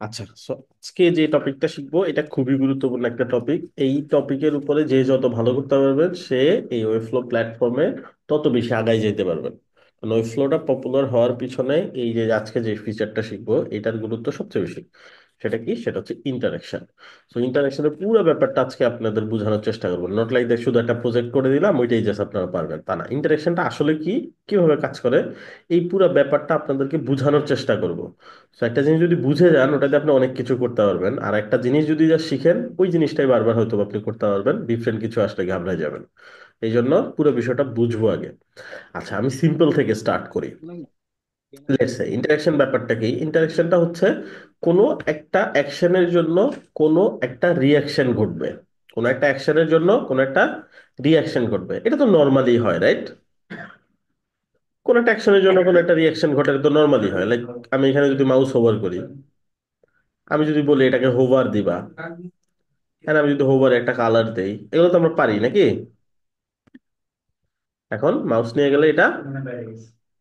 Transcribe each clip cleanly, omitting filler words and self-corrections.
আচ্ছা, আজকে যে টপিকটা শিখবো এটা খুবই গুরুত্বপূর্ণ একটা টপিক। এই টপিকের উপরে যে যত ভালো করতে পারবেন সে এই ওয়েবফ্লো প্ল্যাটফর্মে তত বেশি আগায় যেতে পারবেন। কারণ ওয়েবফ্লোটা পপুলার হওয়ার পিছনে এই যে আজকে যে ফিচারটা শিখবো এটার গুরুত্ব সবচেয়ে বেশি। সেটা কি? সেটা হচ্ছে ইন্টারাকশন। তো ইন্টারাকশনের পুরো ব্যাপারটা আজকে আপনাদের বোঝানোর চেষ্টা করবো। নট লাইক দ্যাট শুধু একটা প্রজেক্ট করে দিলাম ওইটাই জাস্ট আপনারা পারবেন, তা না। ইন্টারাকশনটা আসলে কি, কিভাবে কাজ করে, এই পুরো ব্যাপারটা আপনাদেরকে বোঝানোর চেষ্টা করব। তো একটা জিনিস যদি বুঝে যান ওটাতে আপনি অনেক কিছু করতে পারবেন, আর একটা জিনিস যদি যা শিখেন ওই জিনিসটাই বারবার হয়তো আপনি করতে পারবেন, ডিফারেন্ট কিছু আসলে ঘাবড়ে যাবেন। এই জন্য পুরো বিষয়টা বুঝবো আগে। আচ্ছা, আমি সিম্পল থেকে স্টার্ট করি। লেটস সে ইন্টারাকশন ব্যাপারটা কি। ইন্টারাকশনটা হচ্ছে কোনো একটা অ্যাকশনের জন্য কোনো একটা রিয়াকশন ঘটবে। কোনো একটা অ্যাকশনের জন্য কোনো একটা রিয়াকশন ঘটবে, এটা তো নর্মালি হয়, রাইট? কোন একটা অ্যাকশনের জন্য কোনো একটা রিয়াকশন ঘটে, এটা তো নর্মালি হয়। লাইক আমি এখানে যদি মাউস হোভার করি, আমি যদি বলি এটাকে হোভার দিবা, হ্যাঁ, আমি যদি হোভার একটা কালার দেই, এগুলো তো আমরা পারি নাকি? এখন মাউস নিয়ে গেলে এটা,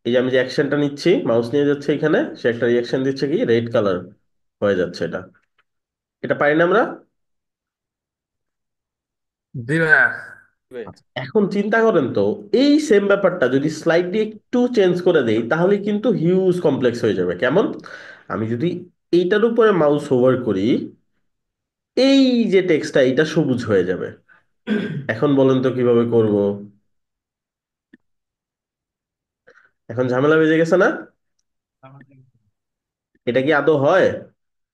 এই যে আমি যে অ্যাকশনটা নিচ্ছি, মাউস নিয়ে যাচ্ছে এখানে, সে একটা রিয়াকশন দিচ্ছে, কি রেড কালার হয়ে যাচ্ছে। এটা এটা পারি না আমরা? জি ভাইয়া। আচ্ছা, এখন চিন্তা করেন তো, এই সেম ব্যাপারটা যদি স্লাইডলি একটু চেঞ্জ করে দেই তাহলে কিন্তু হিউজ কমপ্লেক্স হয়ে যাবে। কেমন? আমি যদি এইটার উপরে মাউস হোভার করি, এই যে টেক্সটটা এটা সবুজ হয়ে যাবে। এখন বলেন তো কিভাবে করব? এখন ঝামেলা বেজে গেছে না? এটা কি আদৌ হয়?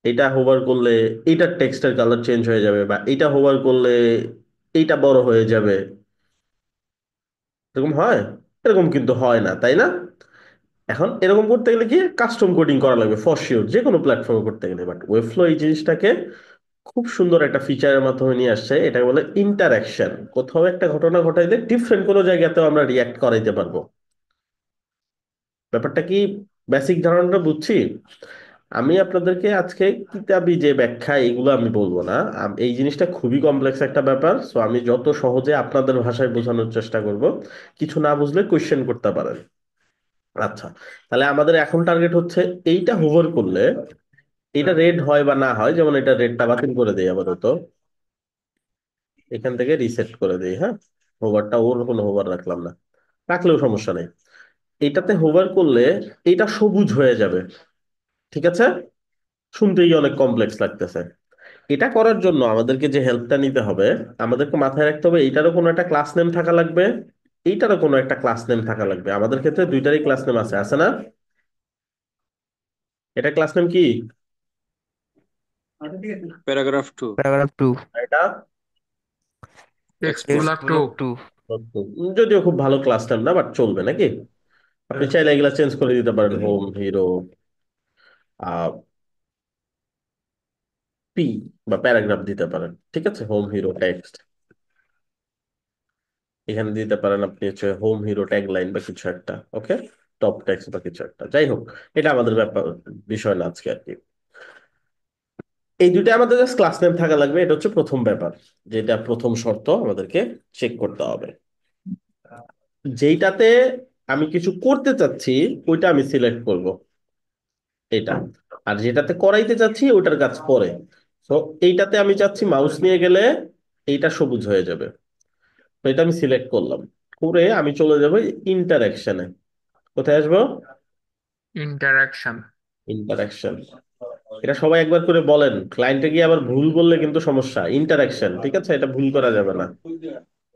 এটা হোভার করলে এইটার টেক্সটের কালার চেঞ্জ হয়ে যাবে, বা এইটা হোভার করলে এইটা বড় হয়ে যাবে, এরকম হয়? এরকম কিন্তু হয় না, তাই না? এখন এরকম করতে গেলে কি কাস্টম কোডিং করা লাগবে ফর শিওর, যে কোনো প্ল্যাটফর্মে করতে গেলে। বাট ওয়েবফ্লো এই জিনিসটাকে খুব সুন্দর একটা ফিচারের মাধ্যমে নিয়ে আসছে, এটাকে বলে ইন্টারাকশন। কোথাও একটা ঘটনা ঘটাইলে ডিফারেন্ট কোনো জায়গাতেও আমরা রিয়াক্ট করাইতে পারবো। ব্যাপারটা কি, বেসিক ধারণাটা বুঝছি? আমি আপনাদেরকে আজকে কিতাবি যে ব্যাখ্যা এগুলো আমি বলবো না। এই জিনিসটা খুবই কমপ্লেক্স একটা ব্যাপার, সো আমি যত সহজে আপনাদের ভাষায় বোঝানোর চেষ্টা করব। কিছু না বুঝলে কোয়েশ্চেন করতে পারেন। আচ্ছা, তাহলে আমাদের এখন টার্গেট হচ্ছে এইটা হোভার করলে এটা রেড হয় বা না হয়। যেমন এটা রেডটা বাতিল করে দেই আপাতত, এখান থেকে রিসেট করে দেই। হ্যাঁ, হোভারটা ওর কোনো হোভার রাখলাম না, রাখলেও সমস্যা নেই। এইটাতে হোভার করলে এটা সবুজ হয়ে যাবে, ঠিক আছে? শুনতেই অনেক কমপ্লেক্স লাগতেছে। এটা করার জন্য আমাদেরকে যে হেল্পটা নিতে হবে, আমাদেরকে মাথায় রাখতে হবে এইটারও কোনো একটা ক্লাস নেম থাকা লাগবে, এইটারও কোনো একটা ক্লাস নেম থাকা লাগবে। আমাদের ক্ষেত্রে দুইটারই ক্লাস নেম আছে, আছে না? এটা ক্লাস নেম কি? Paragraph two. Paragraph two. আর এটা এক্সপ্লোরার টু। Explore two. যদিও খুব ভালো ক্লাস নেম না, বাট চলবে নাকি? আপনি চাইলে এগুলা চেঞ্জ করে দিতে পারেন, হোম হিরো পি বা প্যারাগ্রাফ দিতে পারেন, ঠিক আছে? হোম হিরো টেক্সট এখানে দিতে পারেন আপনি, হচ্ছে হোম হিরো ট্যাগ লাইন বা কিছু একটা, ওকে? টপ টেক্সট বা কিছু একটা, যাই হোক। এটা আমাদের ব্যাপার, বিষয় না আজকে আর কি। এই দুইটা আমাদের জাস্ট ক্লাস নেম থাকা লাগবে, এটা হচ্ছে প্রথম ব্যাপার, যেটা প্রথম শর্ত আমাদেরকে চেক করতে হবে। যেইটাতে আমি কিছু করতে চাচ্ছি ওইটা আমি সিলেক্ট করব, এটা। আর যেটাতে করাইতে চাচ্ছি ওটার কাজ পরে। তো এইটাতে আমি চাচ্ছি মাউস নিয়ে গেলে এইটা সবুজ হয়ে যাবে, তো এটা আমি সিলেক্ট করলাম। করে আমি চলে যাব ইন্টারাকশনে। কোথায় আসবো? ইন্টারাকশন। ইন্টারাকশন। এটা সবাই একবার করে বলেন, ক্লায়েন্টে গিয়ে আবার ভুল বললে কিন্তু সমস্যা। ইন্টারাকশন, ঠিক আছে? এটা ভুল করা যাবে না।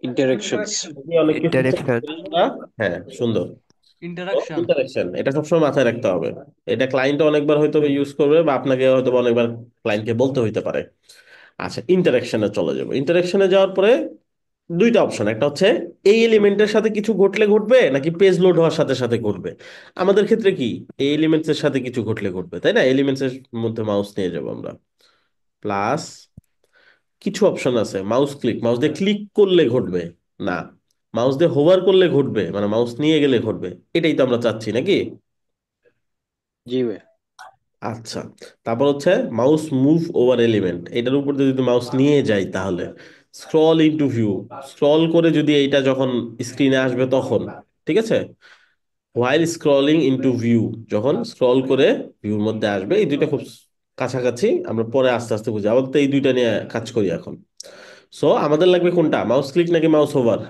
ইন্টারেকশনস। যদি অনেক কিছু চেক ইন্টারেকশন। করি আমরা। হ্যাঁ, সুন্দর। ইন্টারাকশন। ইন্টারাকশন এটা সবসময় মাথায় রাখতে হবে। এটা ক্লায়েন্ট অনেকবার হয়তো ইউজ করবে, বা আপনাকে হয়তো বা অনেকবার ক্লায়েন্টকে বলতে হইতে পারে। আচ্ছা, ইন্টারাকশনে চলে যাবো। ইন্টারাকশনে যাওয়ার পরে দুইটা অপশন, একটা হচ্ছে এই এলিমেন্টের সাথে কিছু ঘটলে ঘটবে নাকি পেজ লোড হওয়ার সাথে সাথে ঘটবে। আমাদের ক্ষেত্রে কি, এই এলিমেন্টস এর সাথে কিছু ঘটলে ঘটবে, তাই না? এলিমেন্টস এর মধ্যে মাউস নিয়ে যাবো আমরা। প্লাস কিছু অপশন আছে, মাউস দিয়ে ক্লিক করলে ঘটবে না, মাউস দিয়ে হোভার করলে ঘটবে, মানে মাউস নিয়ে গেলে ঘটবে। এটাই তো আমরা চাচ্ছি নাকি? জি ভাই। আচ্ছা, তারপর হচ্ছে মাউস মুভ ওভার এলিমেন্ট। এটার উপর দিয়ে যদি মাউস নিয়ে যাই তাহলে স্ক্রল ইনটু ভিউ, স্ক্রল করে যদি এইটা যখন স্ক্রিনে আসবে তখন, ঠিক আছে? হোয়াইল স্ক্রলিং ইনটু ভিউ, যখন স্ক্রল করে ভিউর মধ্যে আসবে। এই দুইটা খুব কাছাকাছি, আমরা পরে আস্তে আস্তে বুঝি। আপাতত এই দুইটা নিয়ে কাজ করি এখন। সো আমাদের লাগবে কোনটা, মাউস ক্লিক নাকি mouse over?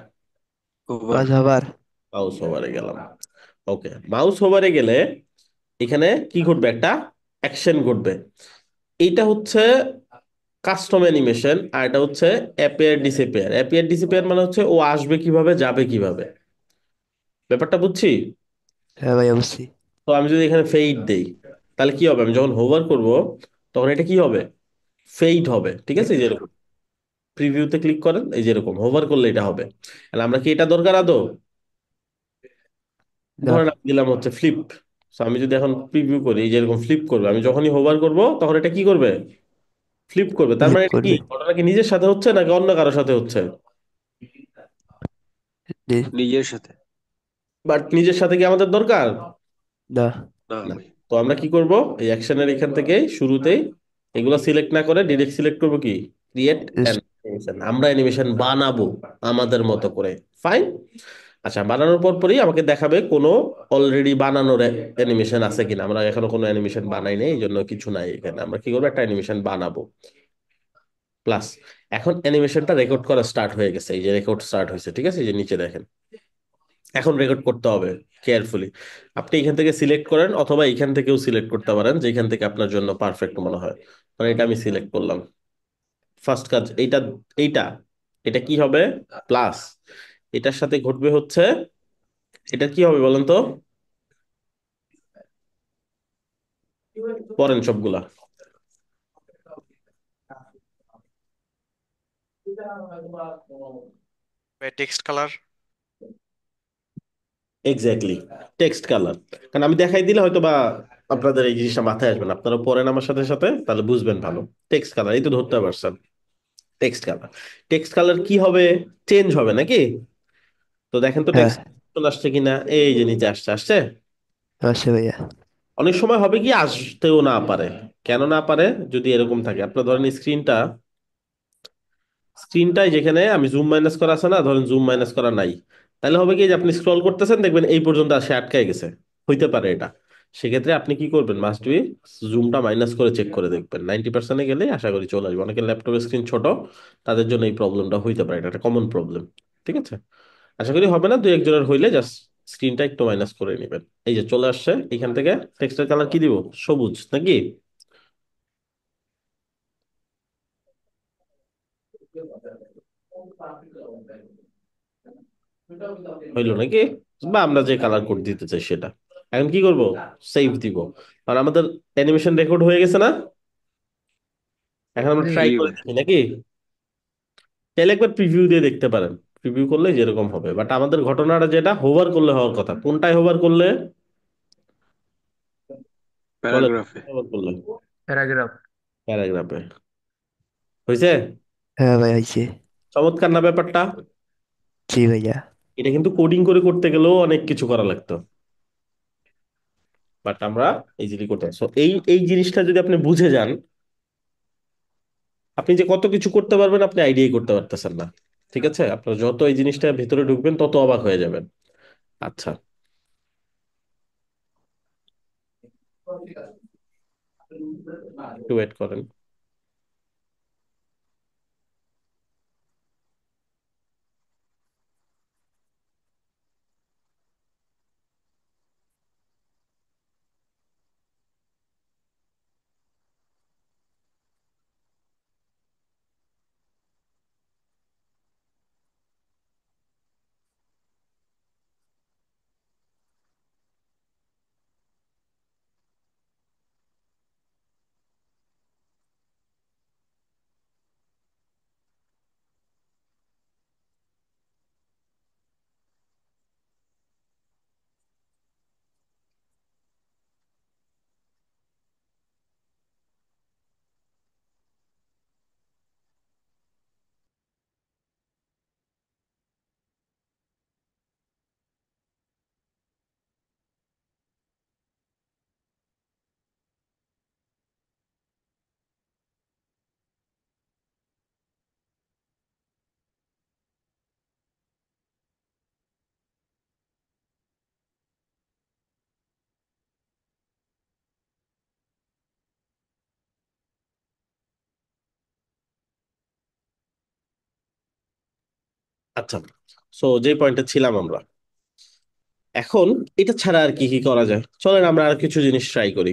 Over. Mouse over. Mouse ওভারে গেলাম। ওকে, মাউস ওভারে গেলে এখানে কি ঘটবে, একটা অ্যাকশন ঘটবে। এইটা হচ্ছে কাস্টম অ্যানিমেশন, আর এটা হচ্ছে অ্যাপিয়ার ডিসঅ্যাপিয়ার। অ্যাপিয়ার ডিসঅ্যাপিয়ার মানে হচ্ছে ও আসবে কিভাবে, যাবে কিভাবে, ব্যাপারটা বুঝছি? হ্যাঁ ভাই অবশ্যই। তো আমি যদি এখানে ফেইড দেই, তাহলে কি হবে, আমি যখন হোভার করব তখন এটা কি হবে, ফেইড হবে। ঠিক আছে, এই যেরকম প্রিভিউতে ক্লিক করেন, এই যেরকম হোভার করলে এটা হবে। তাহলে আমরা কি এটা দরকার আদৌ? না। ধরেন আমি দিলাম হচ্ছে ফ্লিপ। আমি যদি এখন প্রিভিউ করি, এই যেরকম ফ্লিপ করবে, আমি যখনই হোভার করব তখন এটা কি করবে, ফ্লিপ করবে। তার ফ্লিপ মানে এটা কি, করবে। ঘটনা কি নিজের সাথে হচ্ছে নাকি অন্য কারোর সাথে হচ্ছে? নি- নিজের সাথে। বাট নিজের সাথে কি আমাদের দরকার? না। না না। ভাই। তো আমরা কি করব, এই অ্যাকশনের এখান থেকে শুরুতেই এগুলো সিলেক্ট না করে ডিরেক্ট সিলেক্ট করব কি, ক্রিয়েট Just অ্যানিমেশন। আমরা অ্যানিমেশন বানাবো আমাদের মতো করে। ফাইন। আচ্ছা, বানানোর পর পরই আমাকে দেখাবে কোনো অলরেডি বানানোর অ্যানিমেশন আছে কিনা। আমরা এখনো কোনো অ্যানিমেশন বানাই নাই, এই জন্য কিছু নাই এখানে। আমরা কি করবো, একটা অ্যানিমেশন বানাবো। প্লাস এখন অ্যানিমেশনটা রেকর্ড করা স্টার্ট হয়ে গেছে, এই যে রেকর্ড স্টার্ট হয়েছে। ঠিক আছে, এই যে নিচে দেখেন, এখন রেকর্ড করতে হবে কেয়ারফুলি। আপনি এখান থেকে সিলেক্ট করেন অথবা এখান থেকেও সিলেক্ট করতে পারেন, যেখান থেকে আপনার জন্য পারফেক্ট মনে হয়। মানে এটা আমি সিলেক্ট করলাম। ফার্স্ট কাজ এইটা, এইটা এটা কি হবে, প্লাস এটার সাথে ঘটবে হচ্ছে, এটা কি হবে বলেন তো, পড়েন সবগুলা। Text colour. Exactly, text colour. কারণ আমি দেখাই দিলে হয়তো বা আপনাদের এই জিনিসটা মাথায় আসবে না, আপনারা পড়েন আমার সাথে সাথে, তাহলে বুঝবেন ভালো। টেক্সট কালার, এই তো ধরতে পারছেন। টেক্সট কালার, টেক্সট কালার কি হবে, চেঞ্জ হবে নাকি? তো দেখেন তো হ্যাঁ টেক্সট আসছে কিনা, এই যে নিচে আসছে, আসছে। অবশ্যই ভাইয়া। অনেক সময় হবে কি, আসতেও না পারে। কেন না পারে, যদি এরকম থাকে, আপনার ধরেন স্ক্রিনটা, স্ক্রিনটাই যেখানে আমি জুম মাইনাস করা আছে না, ধরেন জুম মাইনাস করা নাই, তাহলে হবে কি যে আপনি স্ক্রল করতেছেন, দেখবেন এই পর্যন্ত আসে আটকায় গেছে, হইতে পারে এটা। সেক্ষেত্রে আপনি কি করবেন, মাস্ট বি জুমটা মাইনাস করে চেক করে দেখবেন। 90% গেলে আশা করি চলে আসবে। অনেকের ল্যাপটপের স্ক্রিন ছোট, তাদের জন্য এই প্রবলেমটা হইতে পারে, এটা একটা কমন প্রবলেম। ঠিক আছে, আশা করি হবে না, দুই একজনের হইলে জাস্ট স্ক্রিনটা একটু মাইনাস করে নেবেন। এই যে চলে আসছে এখান থেকে। টেক্সটের কালার কি দিব, সবুজ নাকি? হইলো নাকি? বা আমরা যে কালার কোড দিতে চাই সেটা। এখন কি করব, সেভ দিব। আর আমাদের অ্যানিমেশন রেকর্ড হয়ে গেছে না? এখন আমরা জি। ট্রাই জি করে ভাই। দেখি নাকি? তাহলে একবার প্রিভিউ দিয়ে দেখতে পারেন। প্রিভিউ করলে যেরকম হবে, বাট আমাদের ঘটনাটা যেটা হোভার করলে হওয়ার কথা, কোনটায় হোভার করলে বলে, প্যারাগ্রাফে। হোভার করলে প্যারাগ্রাফ। প্যারাগ্রাফে হয়েছে। হ্যাঁ ভাই হয়েছে। চমৎকার না ব্যাপারটা? জি ভাইয়া। এটা কিন্তু কোডিং করে করতে গেলেও অনেক কিছু করা লাগতো, বাট আমরা ইজিলি করতে পারি। So, এই এই জিনিসটা যদি আপনি বুঝে যান, আপনি যে কত কিছু করতে পারবেন আপনি আইডিয়াই করতে পারতেছেন না। ঠিক আছে, আপনার যত এই জিনিসটা ভেতরে ঢুকবেন তত অবাক হয়ে যাবেন। আচ্ছা, একটু ওয়েট করেন। আচ্ছা, সো যে পয়েন্টে ছিলাম আমরা, এখন এটা ছাড়া আর কি কি করা যায়, চলেন আমরা আর কিছু জিনিস ট্রাই করি।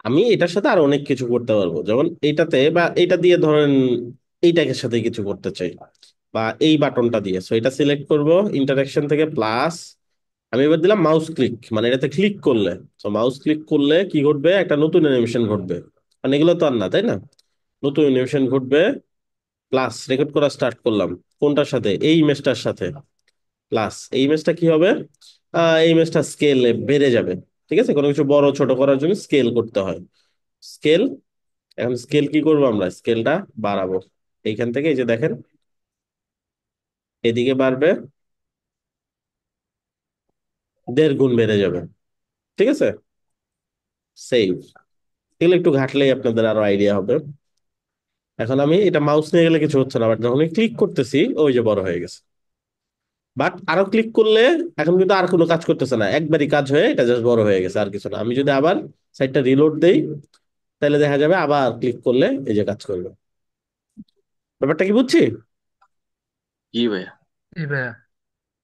আমি এটার সাথে আর অনেক কিছু করতে পারবো, যেমন এইটাতে বা এইটা দিয়ে ধরেন এইটাকে সাথে কিছু করতে চাই, বা এই বাটনটা দিয়ে, সো এটা সিলেক্ট করব ইন্টারেকশন থেকে প্লাস, আমি এবার দিলাম মাউস ক্লিক, মানে এটাতে ক্লিক করলে, তো মাউস ক্লিক করলে কি ঘটবে, একটা নতুন অ্যানিমেশন ঘটবে, মানে এগুলো তো আর না, তাই না? নতুন অ্যানিমেশন ঘটবে, প্লাস রেকর্ড করা স্টার্ট করলাম কোনটার সাথে, এই ইমেজটার সাথে, প্লাস এই ইমেজটা কি হবে, এই ইমেজটা স্কেল বেড়ে যাবে। ঠিক আছে, কোনো কিছু বড় ছোট করার জন্য স্কেল করতে হয়, স্কেল। এখন স্কেল কি করবো, আমরা স্কেলটা বাড়াবো, এইখান থেকে এই যে দেখেন এদিকে বাড়বে, 1.5 গুণ বেড়ে যাবে। ঠিক আছে, সেভ। এগুলো একটু ঘাটলেই আপনাদের আরো আইডিয়া হবে। এখন আমি এটা মাউস নিয়ে গেলে কিছু হচ্ছে না, বাট যখন ক্লিক করতেছি ওই যে বড় হয়ে গেছে। বাট আরো ক্লিক করলে এখন কিন্তু আর কোনো কাজ করতেছে না, একবারই কাজ হয়ে এটা জাস্ট বড় হয়ে গেছে, আর কিছু না। আমি যদি আবার সাইটটা রিলোড দেই, তাহলে দেখা যাবে আবার ক্লিক করলে এই যে কাজ করবে। ব্যাপারটা কি বুঝছি? জি ভাইয়া। জি ভাইয়া।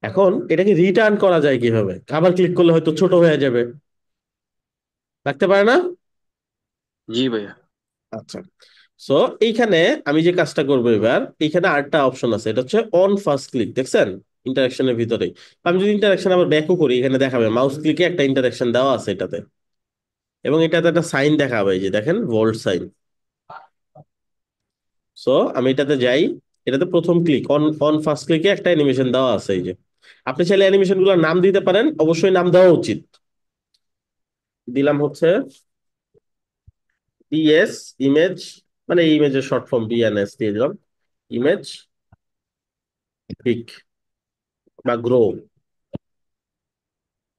এখন এটাকে রিটার্ন করা যায় কিভাবে, আবার ক্লিক করলে হয়তো ছোট হয়ে যাবে, রাখতে পারে না? জি ভাইয়া। আচ্ছা, সো এইখানে আমি যে কাজটা করবো এবার, এইখানে আরেকটা অপশন আছে, এটা হচ্ছে অন ফার্স্ট ক্লিক, দেখছেন ইন্টারাকশনের ভিতরে। আমি যদি ইন্টারাকশন আবার ব্যাকও করি, এখানে দেখাবে মাউস ক্লিকে একটা ইন্টারাকশন দেওয়া আছে এটাতে, এবং এটাতে একটা সাইন দেখাবে, এই যে দেখেন ভোল্ট সাইন। সো আমি এটাতে যাই, এটাতে প্রথম ক্লিক, অন অন ফার্স্ট ক্লিকে একটা অ্যানিমেশন দেওয়া আছে এই যে। আপনি চাইলে অ্যানিমেশন গুলোর নাম দিতে পারেন, অবশ্যই নাম দেওয়া উচিত। দিলাম হচ্ছে বিএস ইমেজ, মানে এই ইমেজের শর্ট ফর্ম বিএনএস দিয়ে দিলাম, ইমেজ পিক বা গ্রো।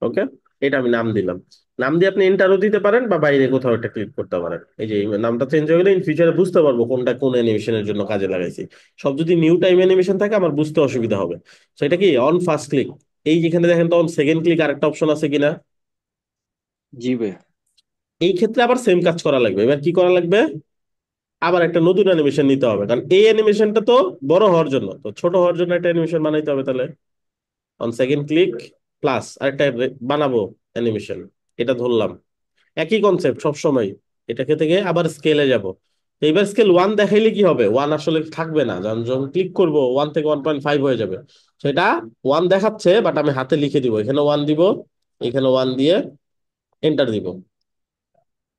ওকে, এটা আমি নাম দিলাম। নাম দিয়ে আপনি এন্টারও দিতে পারেন বা বাইরে কোথাও একটা ক্লিক করতে পারেন। এই যে এই নামটা চেঞ্জ হয়ে গেলে ইন ফিউচারে বুঝতে পারবো কোনটা কোন অ্যানিমেশনের জন্য কাজে লাগাইছি। সব যদি নিউ টাইম অ্যানিমেশন থাকে আমার বুঝতে অসুবিধা হবে। তো এটা কি অন ফার্স্ট ক্লিক, এই যেখানে দেখেন তো অন সেকেন্ড ক্লিক আরেকটা অপশন আছে কিনা, জি ভাইয়া। এই ক্ষেত্রে আবার সেম কাজ করা লাগবে। এবার কি করা লাগবে, আবার একটা নতুন অ্যানিমেশন নিতে হবে, কারণ এই অ্যানিমেশনটা তো বড় হওয়ার জন্য, তো ছোট হওয়ার জন্য একটা অ্যানিমেশন বানাইতে হবে। তাহলে অন সেকেন্ড ক্লিক প্লাস আরেকটা বানাবো অ্যানিমেশন, এটা ধরলাম, একই কনসেপ্ট সব সময়। এটাকে থেকে আবার স্কেলে যাব। এইবার স্কেল 1 দেখাইলে কি হবে, 1 আসলে থাকবে না, যখন যখন ক্লিক করব 1 থেকে 1.5 হয়ে যাবে। সেটা 1 দেখাচ্ছে, বাট আমি হাতে লিখে দিব, এখানে 1 দিব, এখানে 1 দিয়ে এন্টার দিব।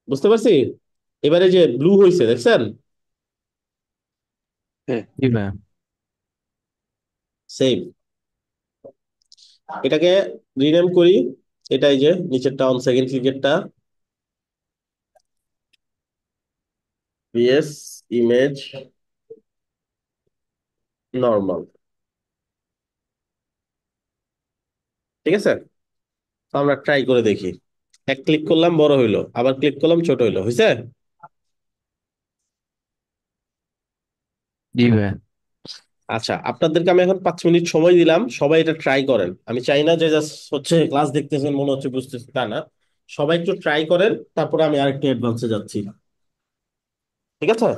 বুঝতে পারছি? এবারে যে ব্লু হয়েছে দেখছেন, হ্যাঁ। জি ভাইয়া। সেম। এটাকে রিনেম করি, এটাই যে নিচেরটা অন সেকেন্ড ক্লিকেরটা, ভিএস ইমেজ নর্মাল। ঠিক আছে, তো আমরা ট্রাই করে দেখি। এক ক্লিক করলাম বড় হইলো, আবার ক্লিক করলাম ছোট হইলো, হয়েছে? জি ভাইয়া। আচ্ছা, আপনাদেরকে আমি এখন 5 মিনিট সময় দিলাম, সবাই এটা ট্রাই করেন। আমি চাই না যে জাস্ট হচ্ছে ক্লাস দেখতেছেন মনে হচ্ছে বুঝতেছি, তা না। সবাই একটু ট্রাই করেন, তারপরে আমি আরেকটু অ্যাডভান্সে যাচ্ছি। ঠিক আছে,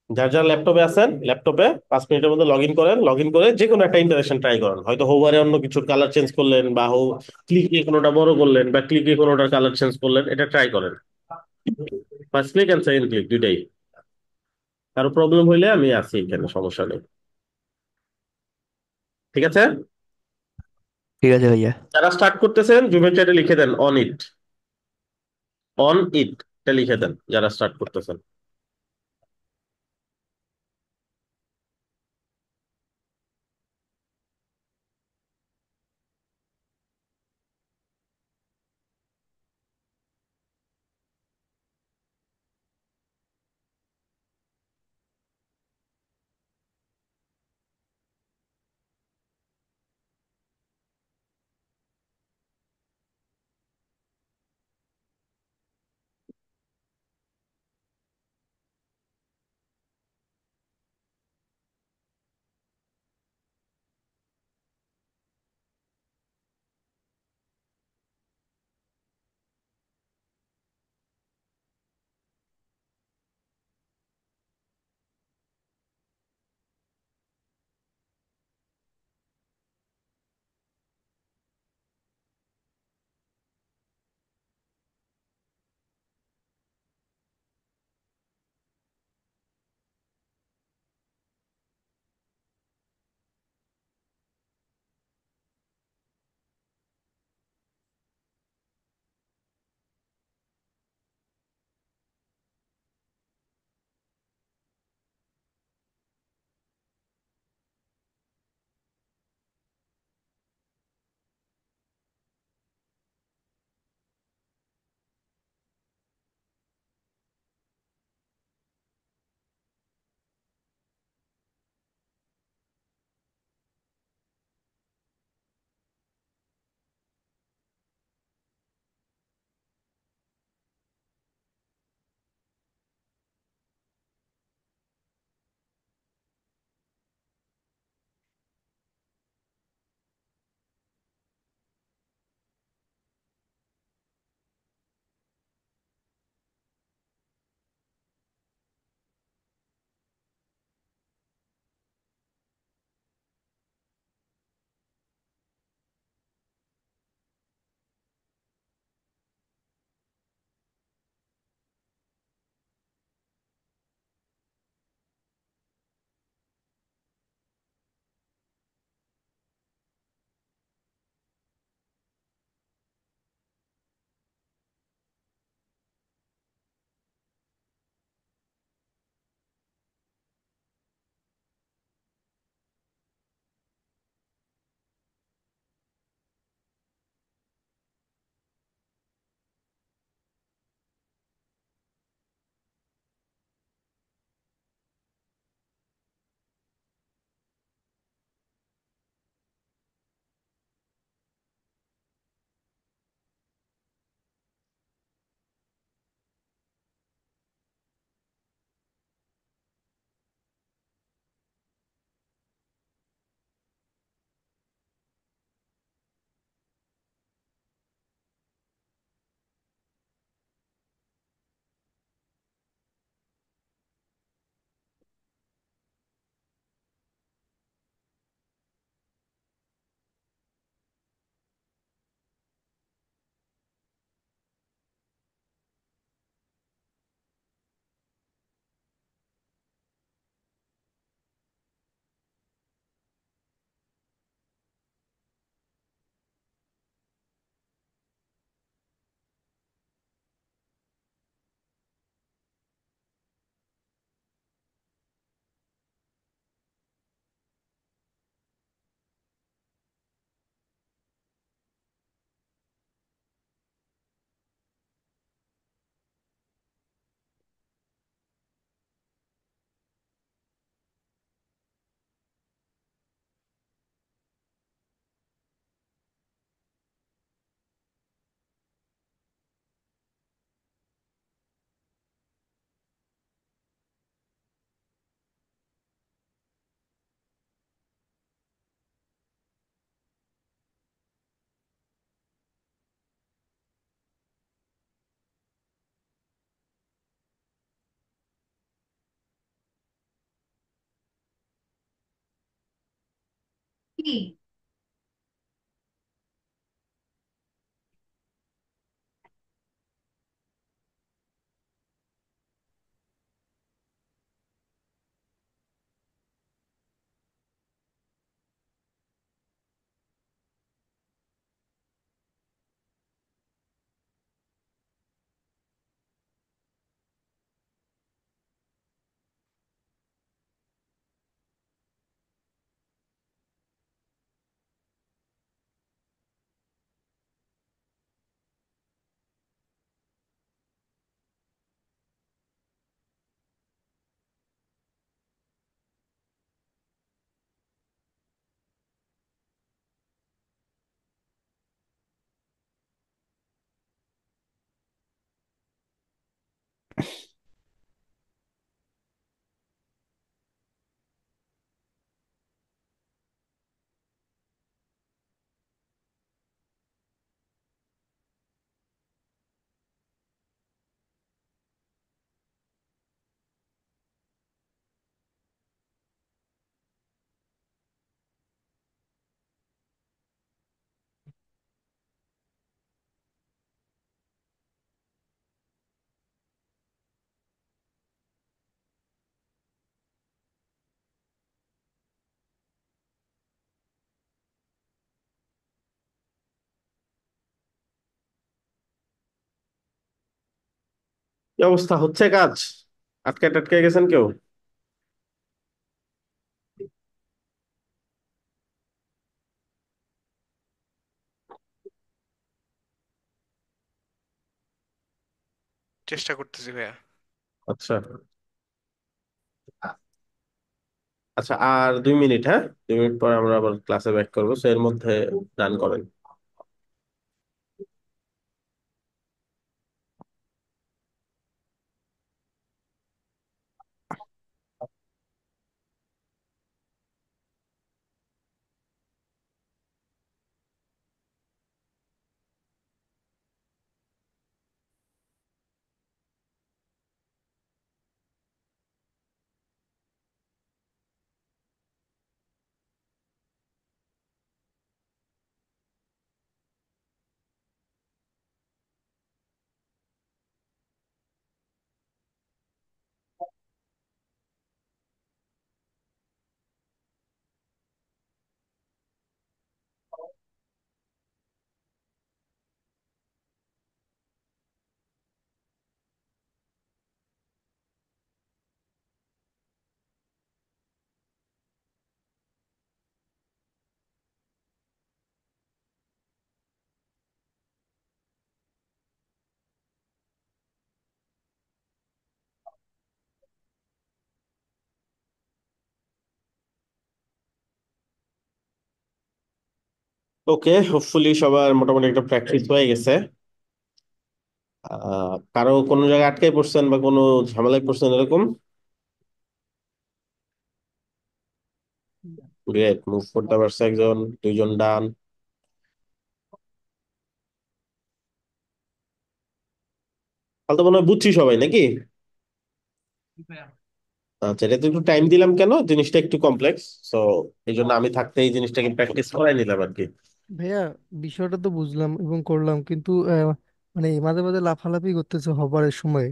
যার যার ল্যাপটপে আছেন ল্যাপটপে 5 মিনিটের মধ্যে লগ ইন করেন, লগ ইন করে যে কোনো একটা ইন্টারেকশন ট্রাই করেন, হয়তো হোভারে অন্য কিছুর কালার চেঞ্জ করলেন, বা ক্লিকে কোনোটা বড় করলেন, বা ক্লিকে কোনোটার কালার চেঞ্জ করলেন, এটা ট্রাই করেন। First click and second click দুইটাই। কারো প্রবলেম হইলে আমি আছি এখানে, সমস্যা নেই। ঠিক আছে, ঠিক আছে ভাইয়া। যারা স্টার্ট করতেছেন জুমের চ্যাটে লিখে দেন অন ইট, অন ইট এটা লিখে দেন যারা স্টার্ট করতেছেন। কি অবস্থা, হচ্ছে কাজ? আটকে টাটকে গেছেন কেউ? চেষ্টা করতেছি ভাইয়া। আচ্ছা। আচ্ছা, আর 2 মিনিট, হ্যাঁ? 2 মিনিট পর আমরা আবার ক্লাসে ব্যাক করবো, সো এর মধ্যে রান করেন। ওকে, হোপফুলি সবার মোটামুটি একটা প্র্যাকটিস হয়ে গেছে। কারো কোনো জায়গায় আটকে পড়ছেন বা কোনো ঝামেলায় পড়ছেন এরকম? গ্রেট, মুভ করতে পারছে একজন, দুইজন ডান। তাহলে তো মনে হয় বুঝছি সবাই, নাকি? আচ্ছা, এটা তো একটু টাইম দিলাম, কেন জিনিসটা একটু কমপ্লেক্স। সো এই জন্য আমি থাকতে এই জিনিসটাকে প্র্যাকটিস করাই নিলাম আর কি। ভাইয়া, বিষয়টা তো বুঝলাম এবং করলাম, কিন্তু মানে মাঝে মাঝে লাফালাফি করতেছে হবারের সময়।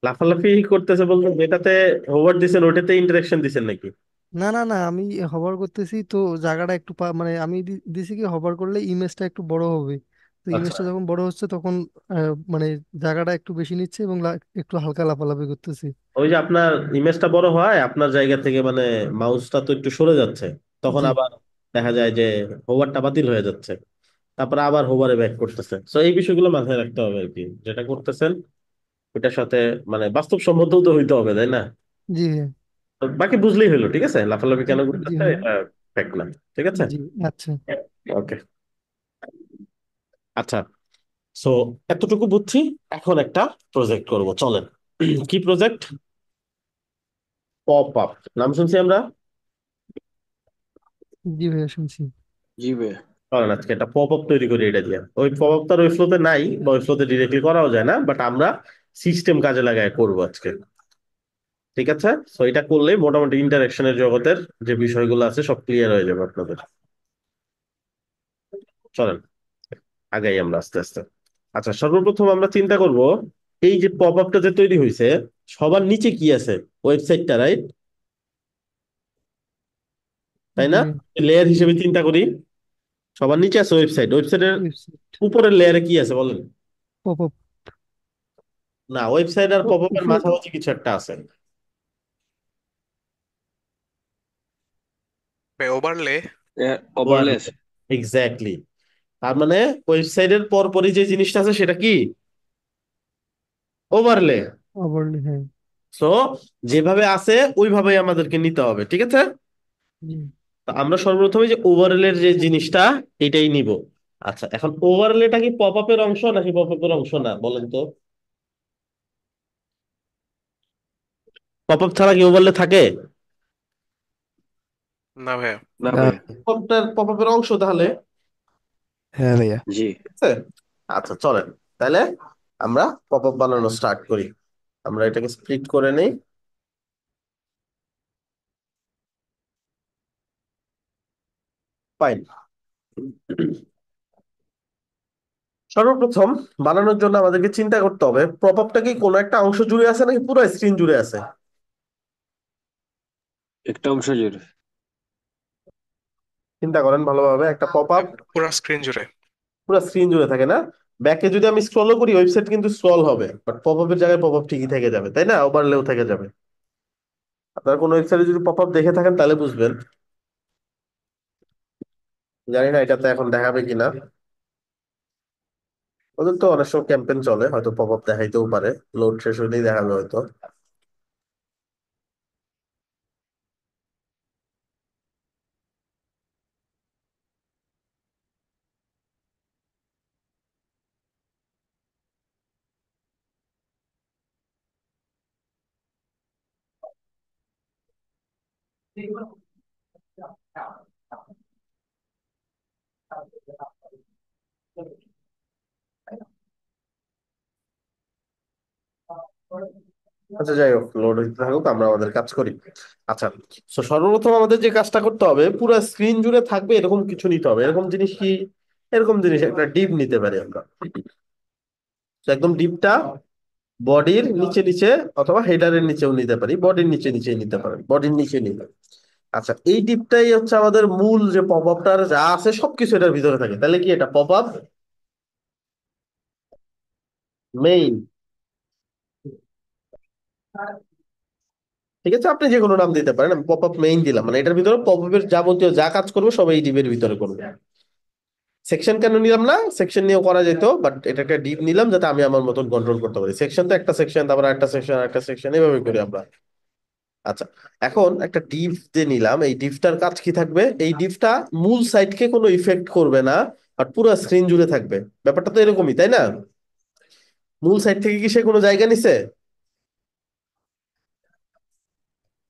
লাফালাফি করতেছে বলতে যেটাতে হোভার দিছেন ওইটাতে ইন্টারেকশন দিছেন নাকি? না না না, আমি হবার করতেছি তো জায়গাটা একটু মানে আমি দিছি কি হবার করলে ইমেজটা একটু বড় হবে। তো আচ্ছা, ইমেজটা যখন বড় হচ্ছে তখন মানে জায়গাটা একটু বেশি নিচ্ছে এবং একটু হালকা লাফালাফি করতেছি। ওই যে আপনার ইমেজটা বড় হয় আপনার জায়গা থেকে, মানে মাউসটা তো একটু সরে যাচ্ছে, তখন জি আবার দেখা যায় যে হোভারটা বাতিল হয়ে যাচ্ছে, তারপরে আবার হোভারে ব্যাক করতেছে। তো এই বিষয়গুলো মাথায় রাখতে হবে আর কি, যেটা করতেছেন ওইটার সাথে মানে বাস্তবসম্মতও তো হইতে হবে, তাই না? জি ভাইয়া। তো বাকি বুঝলেই হলো, ঠিক আছে? লাফালাফি কেন জি করতেছে ভাইয়া। এটা ফ্যাক্ট না। ঠিক আছে। জি। আচ্ছা। ওকে। আচ্ছা, সো এতটুকু বুঝছি। এখন একটা প্রজেক্ট করব, চলেন। কি প্রজেক্ট? পপ আপ, নাম শুনছি আমরা। জি ভাইয়া, শুনছি। जी भैया। চলেন আজকে একটা পপ আপ তৈরি করি এটা দিয়ে। ওই পপ আপ তার ওই ফ্লোতে নাই, বা ওই ফ্লোতে ডিরেক্টলি করাও যায় না, বাট আমরা সিস্টেম কাজে লাগায় করবো আজকে। ঠিক আছে, তো এটা করলেই মোটামুটি ইন্টারেকশনের জগতের যে বিষয়গুলো আছে সব ক্লিয়ার হয়ে যাবে আপনাদের। চলেন আগাই আমরা আস্তে আস্তে। আচ্ছা, সর্বপ্রথম আমরা চিন্তা করব এই যে পপ আপটা যে তৈরি হয়েছে, সবার নিচে কি আছে? ওয়েবসাইটটা, রাইট? তাই জি না? ভাই। লেয়ার জি। হিসেবে চিন্তা করি, সবার নিচে আছে ওয়েবসাইট। ওয়েবসাইটের ওয়েবসাইট। উপরের লেয়ারে কি আছে বলেন? Pop up. না, ওয়েবসাইট আর পপ আপের উপরে। মাঝামাঝি কিছু একটা আছে। ভাই ওভারলে। ওভারলে আছে। এক্স্যাক্টলি। তার মানে ওয়েবসাইটের পরপরই যে জিনিসটা আছে সেটা কি? ওভারলে। আবার হ্যাঁ। সো যেভাবে আছে ওইভাবেই আমাদেরকে নিতে হবে, ঠিক আছে? জি। তো আমরা সর্বপ্রথমে যে ওভারলের যে জিনিসটা এটাই নিব। আচ্ছা, এখন ওভারলেটা কি পপ আপের অংশ নাকি পপ আপের অংশ না বলেন তো? পপ আপ ছাড়া কি ওভারলে থাকে? না ভাইয়া। না না। ভাইয়া। পপ আপের অংশ তাহলে। হ্যাঁ ভাইয়া। জি। ঠিক আছে, আচ্ছা চলেন তাহলে আমরা পপ আপ বানানো স্টার্ট করি। আমরা এটাকে স্প্লিট করে নেই। ফাইন। সর্বপ্রথম বানানোর জন্য আমাদেরকে চিন্তা করতে হবে পপ আপটা কি কোনো একটা অংশ জুড়ে আছে নাকি পুরো স্ক্রিন জুড়ে আছে। একটা অংশ জুড়ে। চিন্তা করেন ভালোভাবে, একটা পপ আপ পুরো স্ক্রিন জুড়ে। পুরো স্ক্রিন জুড়ে থাকে না? ব্যাকে যদি আমি স্ক্রলও করি ওয়েবসাইট কিন্তু স্ক্রল হবে, বাট পপ আপের জায়গায় পপ আপ ঠিকই থেকে যাবে, তাই না? ওভারলেও থেকে যাবে। আপনার কোনো ওয়েবসাইটে যদি পপ আপ দেখে থাকেন তাহলে বুঝবেন। জানি না এটাতে এখন দেখাবে কিনা। ওদের তো অনেক সময় ক্যাম্পেইন চলে, হয়তো পপ আপ দেখাইতেও পারে। লোড শেষ হলেই দেখাবে হয়তো। আচ্ছা যাই হোক, লোড হইতে থাকুক, আমরা আমাদের কাজ করি। আচ্ছা, তো সর্বপ্রথম আমাদের যে কাজটা করতে হবে পুরো স্ক্রিন জুড়ে থাকবে এরকম কিছু নিতে হবে। এরকম জিনিস কি? এরকম জিনিস একটা ডিপ নিতে পারি আমরা। তো একদম ডিপটা বডির নিচে নিচে অথবা হেডারের নিচেও নিতে পারি, বডির নিচে নিচে নিতে পারেন, বডির নিচে নিতে। আচ্ছা, এই ডিপটাই হচ্ছে আমাদের মূল যে পপ আপটার যা আছে সবকিছু এটার ভিতরে থাকে, তাহলে কি এটা পপ আপ মেইন? ঠিক আছে, আপনি যে কোনো নাম দিতে পারেন, আমি পপ আপ মেইন দিলাম, মানে এটার ভিতরে পপ আপের যাবতীয় যা কাজ করবে সব এই ডিপের ভিতরে করবে। সেকশন কেন নিলাম না? সেকশন নিয়েও করা যেত, বাট এটা একটা ডিপ নিলাম যাতে আমি আমার মতন কন্ট্রোল করতে পারি। সেকশন তো একটা সেকশন, তারপর একটা সেকশন, একটা সেকশন, এইভাবে করি আমরা। আচ্ছা, এখন একটা ডিভ যে নিলাম, এই ডিভটার কাজ কি থাকবে? এই ডিভটা মূল সাইটকে কোনো ইফেক্ট করবে না, আর পুরো স্ক্রিন জুড়ে থাকবে। ব্যাপারটা তো এরকমই, তাই না? মূল সাইট থেকে কি সে কোনো জায়গা নিছে?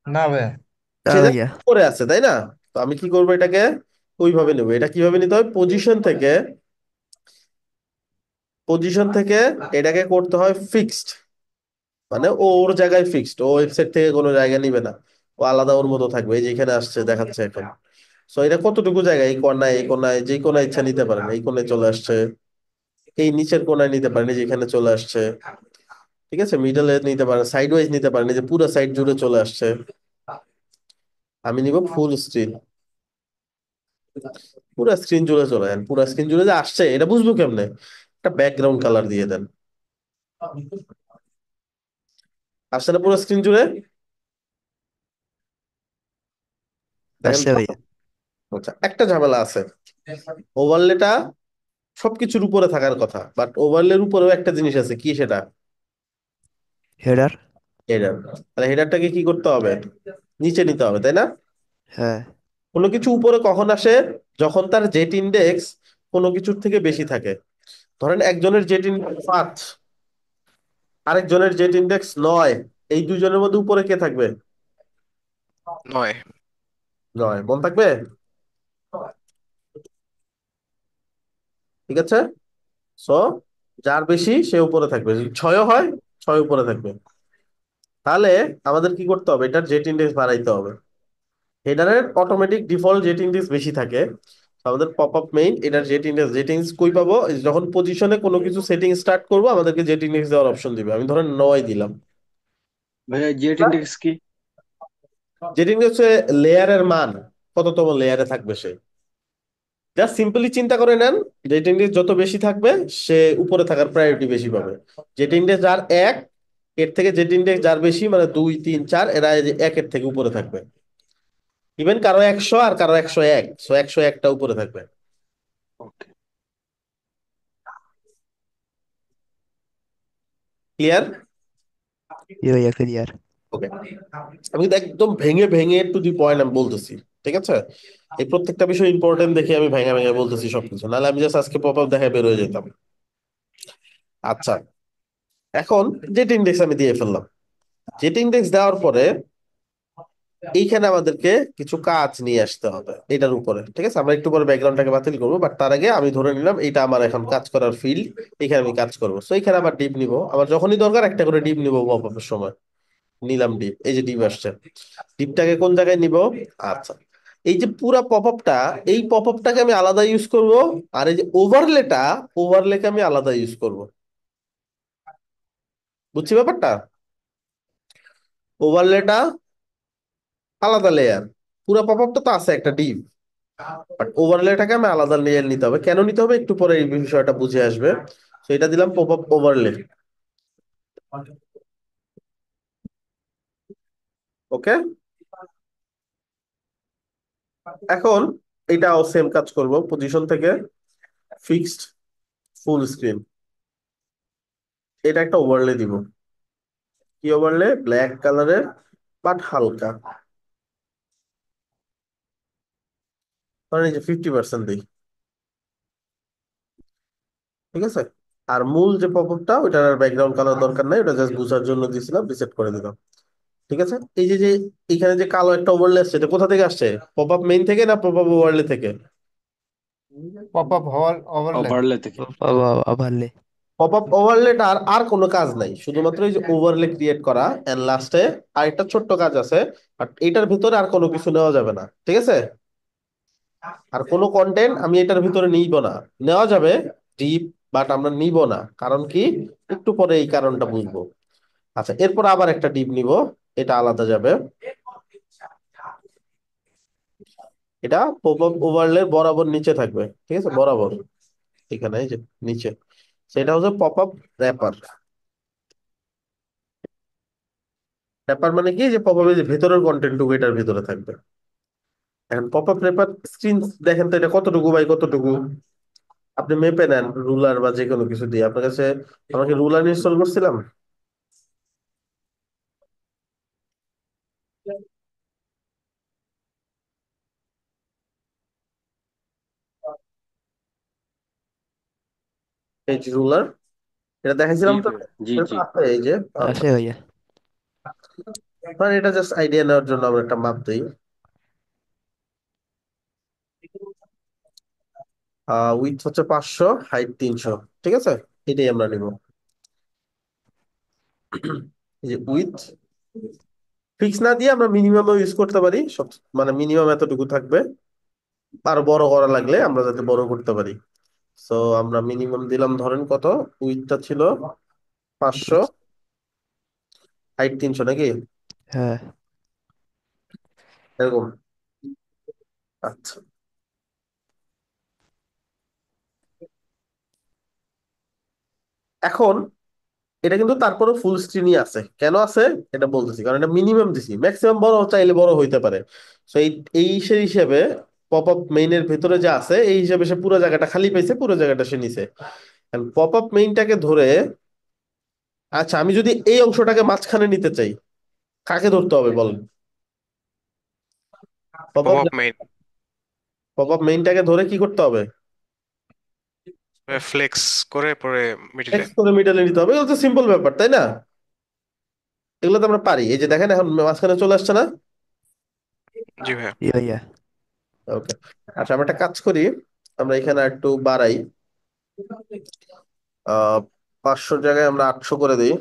না ভাই। না সে জায়গা ভাইয়া। করে আছে, তাই না? তো আমি কি করবো এটাকে? ওইভাবে নেবো। এটা কিভাবে নিতে হয়? পজিশন থেকে, পজিশন থেকে এটাকে করতে হয় ফিক্সড। মানে ও ওর জায়গায় ফিক্সড, ও ওয়েবসাইট থেকে কোনো জায়গা নিবে না। ও আলাদা ওর মতো থাকবে, এই যেখানে আসছে দেখাচ্ছে এখন। সো এটা কতটুকু জায়গা? এই কোণায়, এই কোণায়, যে কোণায় ইচ্ছা নিতে পারেন। এই কোণায় চলে আসছে, এই নিচের কোণায় নিতে পারেন, এই যে এখানে চলে আসছে। ঠিক আছে, মিডলে নিতে পারেন, সাইড ওয়াইজ নিতে পারেন, এই যে পুরো সাইড জুড়ে চলে আসছে। আমি নিব ফুল স্ক্রিন। পুরো স্ক্রিন জুড়ে চলে যান। পুরো স্ক্রিন জুড়ে যে আসছে এটা বুঝবো কেমনে? একটা ব্যাকগ্রাউন্ড কালার দিয়ে দেন। আসছে না পুরো স্ক্রিন জুড়ে? দেখেন আসছে তো। ভাইয়া। আচ্ছা, একটা ঝামেলা আছে। ওভারলেটা সবকিছুর উপরে থাকার কথা, বাট ওভারলের উপরেও একটা জিনিস আছে, কি সেটা? হেডার। হেডার। তাহলে হেডারটাকে কি করতে হবে? নিচে নিতে হবে, তাই না? হ্যাঁ। কোনো কিছু উপরে কখন আসে? যখন তার জেট ইন্ডেক্স কোনো কিছুর থেকে বেশি থাকে। ধরেন একজনের জেট ইন্ডেক্স 5, আরেকজনের জেট ইন্ডেক্স 9, এই দুইজনের মধ্যে উপরে কে থাকবে? নয়। 9 মন থাকবে। ঠিক আছে, সো যার বেশি সে উপরে থাকবে। যদি 6 হয়, 6 উপরে থাকবে। তাহলে আমাদের কি করতে হবে, এটার জেট ইন্ডেক্স বাড়াইতে হবে। হেডারের অটোমেটিক ডিফল্ট জেট ইন্ডেক্স বেশি থাকে। তো আমাদের পপ আপ মেইন এটার জেট ইন্ডেক্স কই পাবো, এই যে যখন পজিশনে কোনো কিছু সেটিং স্টার্ট করবো আমাদেরকে জেট ইন্ডেক্স দেওয়ার অপশন দিবে। আমি ধরেন 9 দিলাম। ভাইয়া জেট ইন্ডেক্স কি? জেট ইন্ডেক্স হচ্ছে লেয়ারের মান, কততম লেয়ারে থাকবে সে। জাস্ট সিম্পলি চিন্তা করে নেন, জেট ইন্ডেক্স যত বেশি থাকবে সে উপরে থাকার প্রায়োরিটি বেশি পাবে। জেট ইন্ডেক্স যার 1, এর থেকে জেট ইন্ডেক্স যার বেশি মানে 2, 3, 4, এরা এই যে 1-এর থেকে উপরে থাকবে। ইভেন কারো 100 আর কারো 101, 101টা উপরে থাকবে। ওকে। ক্লিয়ার? জি ভাইয়া ক্লিয়ার। ওকে, আমি কিন্তু একদম ভেঙে ভেঙে টু দি পয়েন্ট আমি বলতেছি, ঠিক আছে? এই প্রত্যেকটা বিষয় ইম্পর্টেন্ট দেখে আমি ভেঙে ভেঙে বলতেছি সবকিছু, নাহলে আমি জাস্ট আজকে পপ আপ দেখে বের হয়ে যেতাম। আচ্ছা, এখন জেট ইন্ডেক্স আমি দিয়ে ফেললাম। জেট ইন্ডেক্স দেওয়ার পরে এইখানে আমাদেরকে কিছু কাজ নিয়ে আসতে হবে এটার উপরে, ঠিক আছে? আমরা একটু পরে ব্যাকগ্রাউন্ডটাকে বাতিল করবো, বাট তার আগে আমি ধরে নিলাম এটা আমার এখন কাজ করার ফিল্ড, এখানে আমি কাজ করবো। সো এখানে আবার ডিপ নিব, আমার যখনই দরকার একটা করে ডিপ নিব পপ আপের সময়। নিলাম ডিপ, এই যে ডিপ আসছে। ডিপটাকে কোন জায়গায় নিব? আচ্ছা, এই যে পুরা পপ আপটা, এই পপ আপটাকে আমি আলাদা ইউজ করব, আর এই যে ওভারলেকে আমি আলাদা ইউজ করব। বুঝছি ব্যাপারটা? ওভারলেটা আলাদা লেয়ার, পুরা পপ আপটা তো আছে একটা ডিপ, বাট ওভারলেটাকে আমি আলাদা লেয়ার নিতে হবে। কেন নিতে হবে একটু পরে এই বিষয়টা বুঝে আসবে। তো এটা দিলাম পপ আপ ওভারলে। ওকে, এখন এটাও সেম কাজ করব, পজিশন থেকে ফিক্সড ফুল স্ক্রিন, এটা একটা ওভারলে দিব। কি ওভারলে? ব্ল্যাক কালারের, বাট হালকা, ধরেন এই যে 50% দিই, ঠিক আছে? আর মূল যে পপআপটা ওইটার আর ব্যাকগ্রাউন্ড কালার দরকার নাই, ওটা জাস্ট বুঝার জন্য দিছিলাম, রিসেট করে দিলাম। ঠিক আছে, এই যে যে এখানে যে কালো একটা ওভারলে আসছে, এটা কোথা থেকে আসছে? পপআপ মেইন থেকে না পপআপ ওভারলে থেকে? পপ আপ হওয়ার ওভারলে। ওভারলে থেকে। বাবা আবারলে। পপআপ ওভারলেটা আর আর কোনো কাজ নাই, শুধুমাত্র এই যে ওভারলে ক্রিয়েট করা, এন্ড লাস্টে আরেকটা ছোট্ট কাজ আছে। বাট এটার ভিতরে আর কোনো কিছু নেওয়া যাবে না, ঠিক আছে? আর কোনো কন্টেন্ট আমি এটার ভিতরে নিব না। নেওয়া যাবে ডিপ, বাট আমরা নিব না। কারণ কি? একটু পরে এই কারণটা বুঝবো। আচ্ছা, এরপর আবার একটা ডিপ নিব, এটা আলাদা যাবে। এটা পপআপ ওভারলে বরাবর নিচে থাকবে, ঠিক আছে? বরাবর এখানে এই যে নিচে, সেটা হচ্ছে পপআপ র্যাপার। র্যাপার মানে কি? যে পপআপের যে ভেতরের কন্টেন্টটুকু এটার ভিতরে থাকবে। এখন পপআপ র্যাপার স্ক্রিন দেখেন তো, এটা কতটুকু বাই কতটুকু? আপনি মেপে নেন রুলার বা যে কোনো কিছু দিয়ে। আপনার কাছে, আমাকে রুলার ইনস্টল করছিলাম। এই যে রুলার, এটা জি দেখাইছিলাম তো। ভাইয়া, জি এটা তো জি। আছে, এই যে আছে ভাইয়া। মানে এটা জাস্ট আইডিয়া নেওয়ার জন্য আমরা একটা মাপ দিই। উইথ হচ্ছে 500, হাইট 300, ঠিক আছে? এটাই আমরা নিব। এই যে উইথ ফিক্স না দিয়ে আমরা মিনিমাম ইউজ করতে পারি সব, মানে মিনিমাম এতটুকু থাকবে। আরো বড় করা লাগলে আমরা যাতে বড় করতে পারি। সো আমরা মিনিমাম দিলাম, ধরেন কত? উইথটা ছিল 500, হাইট 300 নাকি হ্যাঁ এরকম। আচ্ছা, এখন এটা কিন্তু তারপরে ফুল স্ক্রিনই আছে। কেন আছে এটা বলতেছি, কারণ এটা মিনিমাম দিছি, ম্যাক্সিমাম বড় চাইলে বড় হইতে পারে। তো এই এই সেই হিসেবে পপ আপ মেইনের ভেতরে যা আছে এই হিসেবে সে পুরো জায়গাটা খালি পাইছে, পুরো জায়গাটা সে নিছে। পপ আপ মেইনটাকে ধরে, আচ্ছা আমি যদি এই অংশটাকে মাঝখানে নিতে চাই, কাকে ধরতে হবে বলেন? Pop pop up up main. Pop up মেইনটাকে ধরে কি করতে হবে? ফ্লেক্স করে পরে মিডিলে। এক্স করে মিডলে নিতে হবে। এগুলো তো সিম্পল ব্যাপার, তাই না? এগুলো তো আমরা পারি। এই যে দেখেন এখন মাঝখানে চলে আসছে না? জি ভাইয়া। জি ভাইয়া। ওকে, আচ্ছা আমরা একটা কাজ করি, আমরা এখানে একটু বাড়াই। 500 জায়গায় আমরা 800 করে দিই।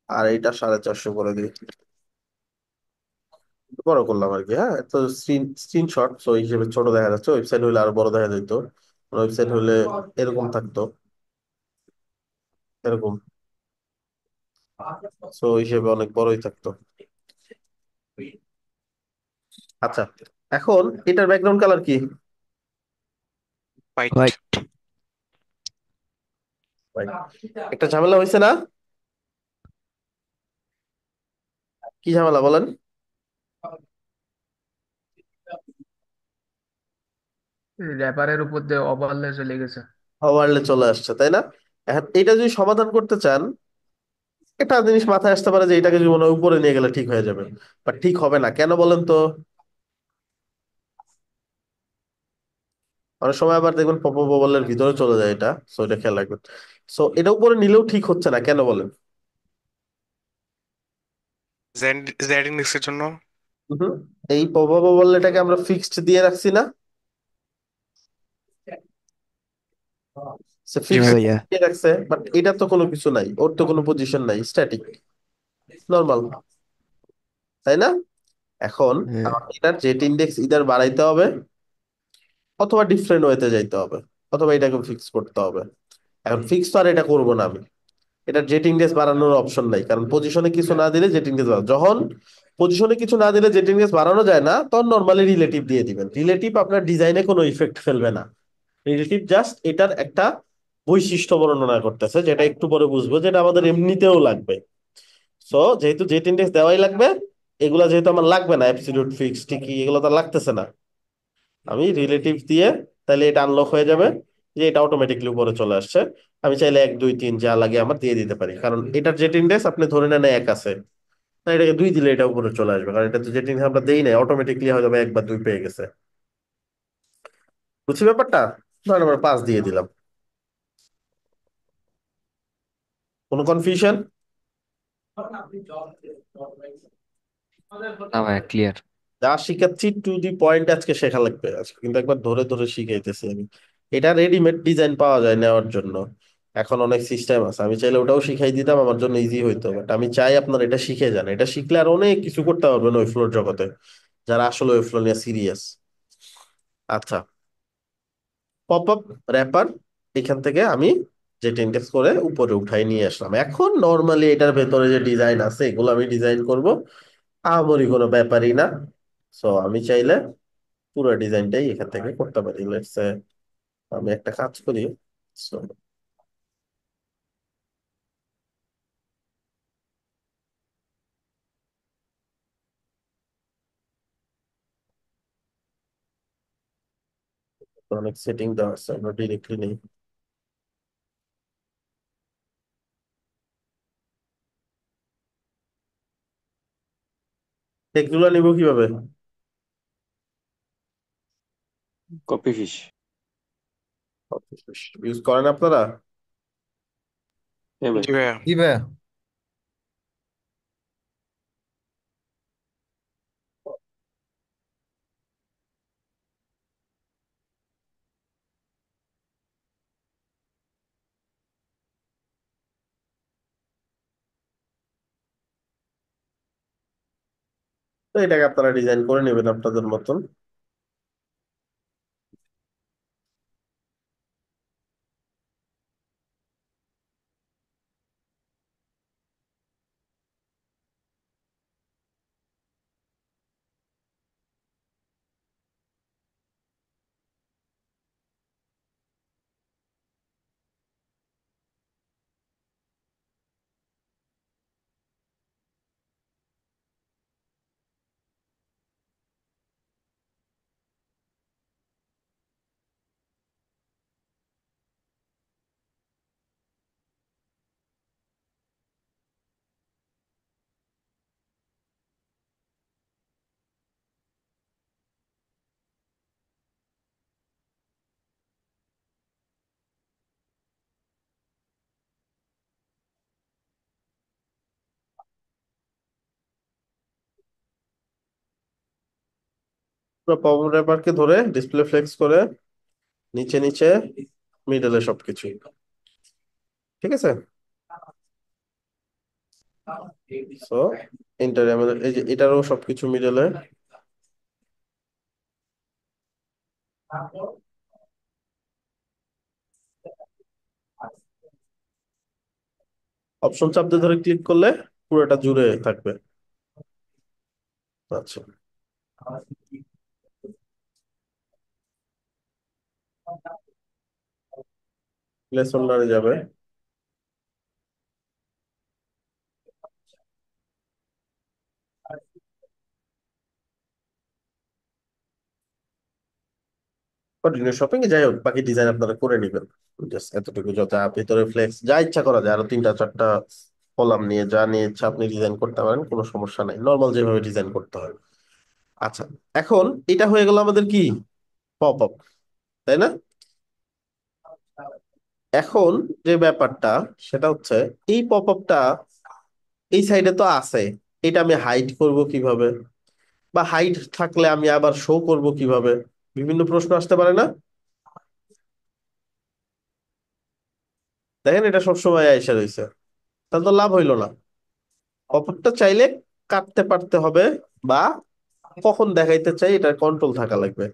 আর এইটা 450 করে দিই, বড় করলাম আর কি। হ্যাঁ, তো স্ক্রিনশট, তো এই হিসেবে ছোট দেখা যাচ্ছে, ওয়েবসাইট হলে আরো বড় দেখা যেত। ওয়েবসাইট হলে এরকম থাকতো, এরকম, তো ওই হিসেবে অনেক বড়ই থাকতো। আচ্ছা, এখন এটার ব্যাকগ্রাউন্ড কালার কি? হোয়াইট। হোয়াইট। White। একটা ঝামেলা হয়েছে না? কি ঝামেলা বলেন? র্যাপারের উপর দিয়ে ওভারলে চলে গেছে। ওভারলে চলে আসছে, তাই না? এখন এটা যদি সমাধান করতে চান, একটা জিনিস মাথায় আসতে পারে যে এটাকে যদি মনে হয় উপরে নিয়ে গেলে ঠিক হয়ে যাবে, বাট ঠিক হবে না। কেন বলেন তো? অনেক সময় আবার দেখবেন পপ বাবলের ভিতরে চলে যায় এটা, সো এটা খেয়াল রাখবেন। সো এটা উপরে নিলেও ঠিক হচ্ছে না, কেন বলেন? জেড জেড ইন্ডেক্সের জন্য। হুম, এই পপ বাবলটাকে আমরা ফিক্সড দিয়ে রাখছি না? সে জি ফিক্সড ভাইয়া। দিয়ে রাখছে, বাট এটা তো কোনো কিছু নাই, ওর তো কোনো পজিশন নাই, স্ট্যাটিক, নর্মাল, তাই না? এখন হ্যাঁ। এটার জেট ইন্ডেক্স ইদার বাড়াইতে হবে, অথবা ডিফারেন্ট ওয়েতে যাইতে হবে, অথবা এটাকে ফিক্স করতে হবে। এখন ফিক্স তো আর এটা করবো না আমি, এটা জেট ইন্ডেক্স বাড়ানোর অপশন নাই, কারণ পজিশনে কিছু না দিলে জেট ইন্ডেক্স বাড়ানো, যখন পজিশনে কিছু না দিলে জেট ইন্ডেক্স বাড়ানো যায় না, তখন নর্মালি রিলেটিভ দিয়ে দিবেন। রিলেটিভ আপনার ডিজাইনে কোনো ইফেক্ট ফেলবে না। রিলেটিভ জাস্ট এটার একটা বৈশিষ্ট্য বর্ণনা করতেছে, যেটা একটু পরে বুঝবো, যেটা আমাদের এমনিতেও লাগবে। সো যেহেতু জেট ইন্ডেক্স দেওয়াই লাগবে, এগুলা যেহেতু আমার লাগবে না, অ্যাবসলিউট ফিক্স কি এগুলো তো আর লাগতেছে না, আমি রিলেটিভ দিয়ে তাহলে এটা আনলক হয়ে যাবে, যে এটা অটোমেটিকলি উপরে চলে আসছে। আমি চাইলে 1 2 3 যা লাগে আমার দিয়ে দিতে পারি, কারণ এটার জেট ইন্ডেক্স আপনি ধরে নেন 1 আছে, না এটাকে 2 দিলে এটা উপরে চলে আসবে, কারণ এটা তো জেট ইন্ডেক্স আমরা দেই নাই, অটোমেটিকলি হয়তো বা 1 বা 2 পেয়ে গেছে। বুঝছি ব্যাপারটা? ধরেন আমরা 5 দিয়ে দিলাম। কোনো কনফিউশন? না ভাইয়া, ক্লিয়ার। যা শিখাচ্ছি টু দি পয়েন্ট আজকে শেখা লাগবে, আজকে কিন্তু একবার ধরে ধরে শিখাইতেছি আমি। এটা রেডিমেড ডিজাইন পাওয়া যায় নেওয়ার জন্য, এখন অনেক সিস্টেম আছে, আমি চাইলে ওটাও শিখাই দিতাম, আমার জন্য ইজি হইতো, বাট আমি চাই আপনার এটা শিখে যান। এটা শিখলে আর অনেক কিছু করতে পারবেন ওই ফ্লোর জগতে, যারা আসলে ওই ফ্লো নিয়ে সিরিয়াস। আচ্ছা, পপ আপ র্যাপার এখান থেকে আমি যেটা ইন্ডেক্স করে উপরে উঠাই নিয়ে আসলাম। এখন নর্মালি এটার ভেতরে যে ডিজাইন আছে এগুলো আমি ডিজাইন করব, আহামরি কোনো ব্যাপারই না। সো আমি চাইলে পুরো ডিজাইনটাই এখান থেকে করতে পারি। লেটস সে আমি একটা কাজ করি। So, অনেক সেটিং দেওয়া আছে, আমরা ডিরেক্টলি নেই। এগুলো নিব কিভাবে? Copy fish. ইউজ করেন আপনারা? এ ভাই, জি ভাইয়া। কি ভাইয়া? তো এটাকে আপনারা ডিজাইন করে নেবেন আপনাদের মতন। পুরো পাওয়ার রেপারকে ধরে ডিসপ্লে ফ্লেক্স করে নিচে নিচে মিডলে সবকিছু, ঠিক আছে? সো এন্টার আমাদের এই যে এটারও সবকিছু মিডলে। অপশন চাপ দিয়ে ধরে ক্লিক করলে পুরোটা জুড়ে থাকবে। আচ্ছা, প্লেস হোল্ডারে যাবে। কন্টিনিউ শপিং এ যাই হোক, বাকি ডিজাইন আপনারা করে নেবেন। জাস্ট এতটুকু, যত ভিতরে ফ্লেক্স যা ইচ্ছা করা যায়, আরো তিনটা চারটা কলাম নিয়ে যা নিয়ে ইচ্ছা আপনি ডিজাইন করতে পারেন, কোনো সমস্যা নাই, নর্মাল যেভাবে ডিজাইন করতে হয়। আচ্ছা, এখন এটা হয়ে গেল আমাদের কি পপ আপ, তাই না? এখন যে ব্যাপারটা সেটা হচ্ছে, এই পপ আপটা এই সাইডে তো আছে, এটা আমি হাইড করব কিভাবে, বা হাইড থাকলে আমি আবার শো করব কিভাবে, বিভিন্ন প্রশ্ন আসতে পারে না? দেখেন এটা সবসময় আইসা রয়েছে, তাহলে তো লাভ হইলো না। পপ আপটা চাইলে কাটতে পারতে হবে, বা কখন দেখাইতে চাই এটার কন্ট্রোল থাকা লাগবে।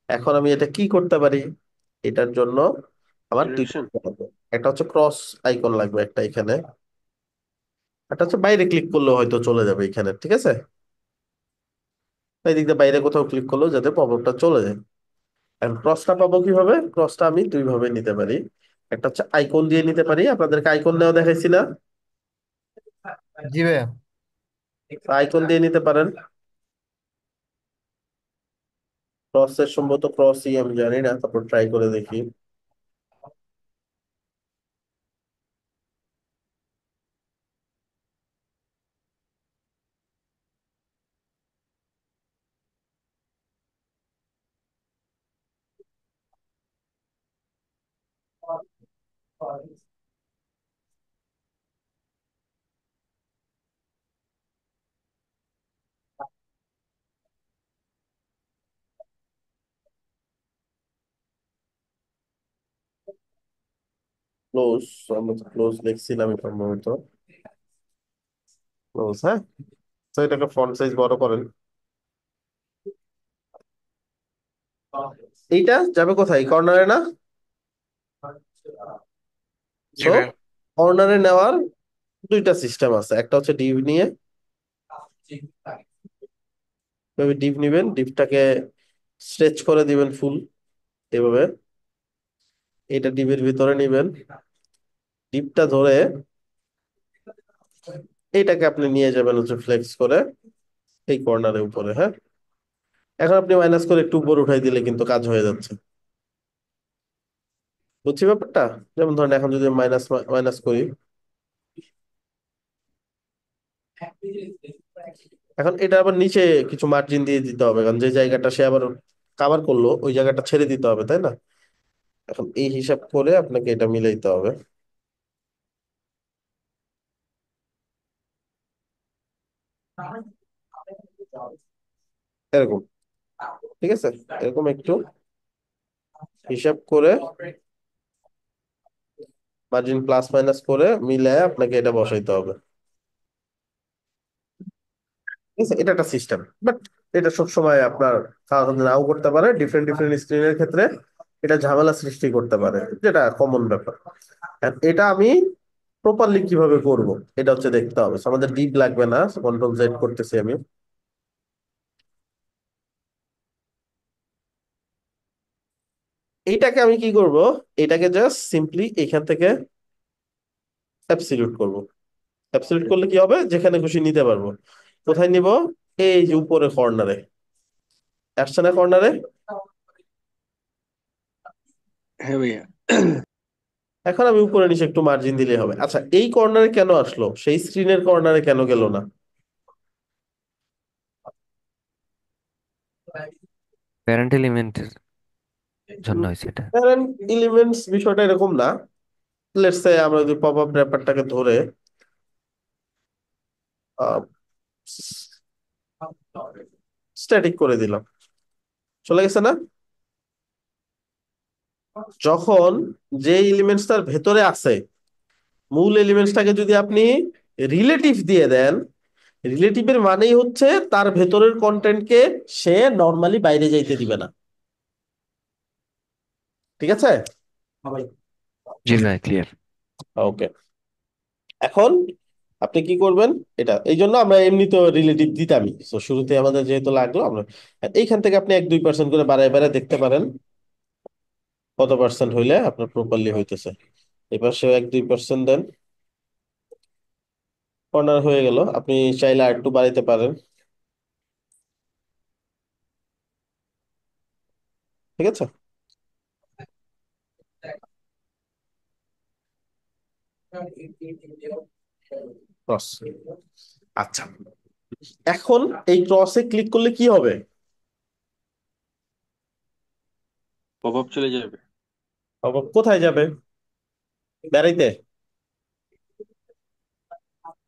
এখন আমি এটা কি করতে পারি? এটার জন্য আমার দুইটা ডিরেকশন। option আছে। একটা হচ্ছে ক্রস আইকন লাগবে একটা এখানে, একটা হচ্ছে বাইরে ক্লিক করলে হয়তো চলে যাবে এখানে, ঠিক আছে? এই দিক দিয়ে বাইরে কোথাও ক্লিক করলেও যাতে পপআপটা চলে যায়। এখন ক্রসটা পাবো কিভাবে? ক্রসটা আমি দুই ভাবে নিতে পারি। একটা হচ্ছে আইকন দিয়ে নিতে পারি, আপনাদেরকে আইকন দেওয়া দেখাইছি না? জি ভাইয়া। আইকন দিয়ে নিতে পারেন। ক্রসের সম্ভবত ক্রসই, আমি জানি না, তারপর ট্রাই করে দেখি। ক্লোজ, আমরা তো ক্লোজ লিখছিলাম সম্ভবত। ক্লোজ, হ্যাঁ। তো এটাকে ফন্ট সাইজ বড় করেন। এইটা যাবে কোথায়? কর্নারে না? জি সো ভাইয়া। কর্নারে নেওয়ার দুইটা সিস্টেম আছে, একটা হচ্ছে ডিভ নিয়ে, ডিভ নিবেন, ডিভটাকে স্ট্রেচ করে দিবেন ফুল এভাবে, এটা ডিভের ভিতরে নিবেন, ডিভটা ধরে এইটাকে আপনি নিয়ে যাবেন হচ্ছে ফ্লেক্স করে এই কর্নারের উপরে, হ্যাঁ। এখন আপনি মাইনাস করে একটু উপরে উঠাই দিলে কিন্তু কাজ হয়ে যাচ্ছে। বুঝছি ব্যাপারটা? যেমন ধরেন এখন যদি মাইনাস মাইনাস করি, এখন এটা আবার নিচে কিছু মার্জিন দিয়ে দিতে হবে, কারণ যে জায়গাটা সে আবার কাভার করলো ওই জায়গাটা ছেড়ে দিতে হবে, তাই না? এখন এই হিসাব করে আপনাকে এটা মিলাইতে হবে এরকম, ঠিক আছে? এরকম একটু হিসাব করে মার্জিন প্লাস মাইনাস করে মিলায় আপনাকে এটা বসাইতে হবে, ঠিক আছে? এটা একটা সিস্টেম, বাট এটা সবসময় আপনার কাজ নাও করতে পারে, ডিফারেন্ট ডিফারেন্ট স্ক্রিনের ক্ষেত্রে এটা ঝামেলা সৃষ্টি করতে পারে, যেটা কমন ব্যাপার। আর এটা আমি প্রপারলি কিভাবে করব এটা হচ্ছে দেখতে হবে। So, আমাদের ডিপ লাগবে না, কন্ট্রোল জেড করতেছি আমি। এইটাকে আমি কি করব? এটাকে জাস্ট সিম্পলি এখান থেকে অ্যাবসলিউট করব। অ্যাবসলিউট করলে কি হবে? যেখানে খুশি নিতে পারবো। কোথায় নিব? এই যে উপরে কর্নারে আসছে না, কর্নারে। হ্যাঁ ভাইয়া। এখন আমি উপরে নিচে একটু মার্জিন দিলেই হবে। আচ্ছা, এই কর্নারে কেন আসলো, সেই স্ক্রিনের কর্নারে কেন গেল না? প্যারেন্ট এলিমেন্টের জন্য হয়েছে এটা। প্যারেন্ট এলিমেন্টস বিষয়টা এরকম না। লেটস সে আমরা যদি পপ আপ ব্যাপারটাকে ধরে স্ট্যাটিক করে দিলাম, চলে গেছে না? যখন যে এলিমেন্টস তার ভেতরে আছে, মূল এলিমেন্টসটাকে যদি আপনি রিলেটিভ দিয়ে দেন, রিলেটিভের মানেই হচ্ছে তার ভেতরের কন্টেন্টকে সে নর্মালি বাইরে যাইতে দিবে না। ঠিক আছে? জি ভাই, ক্লিয়ার। ওকে, এখন আপনি কি করবেন? এটা এই জন্য আমরা এমনিতে রিলেটিভ দিতামই, তো শুরুতে আমাদের যেহেতু লাগলো আমরা এইখান থেকে আপনি 1-2% করে বাড়ায় বাড়ায় দেখতে পারেন কত পার্সেন্ট হইলে আপনার প্রপারলি হইতেছে। এবার সে 1-2% দেন, কর্নার হয়ে গেল। আপনি চাইলে আর একটু বাড়াইতে পারেন। ঠিক আছে? ক্রস। আচ্ছা, এখন এই ক্রসে ক্লিক করলে কি হবে? পপ আপ চলে যাবে, আবার কোথায় যাবে? বেড়াইতে?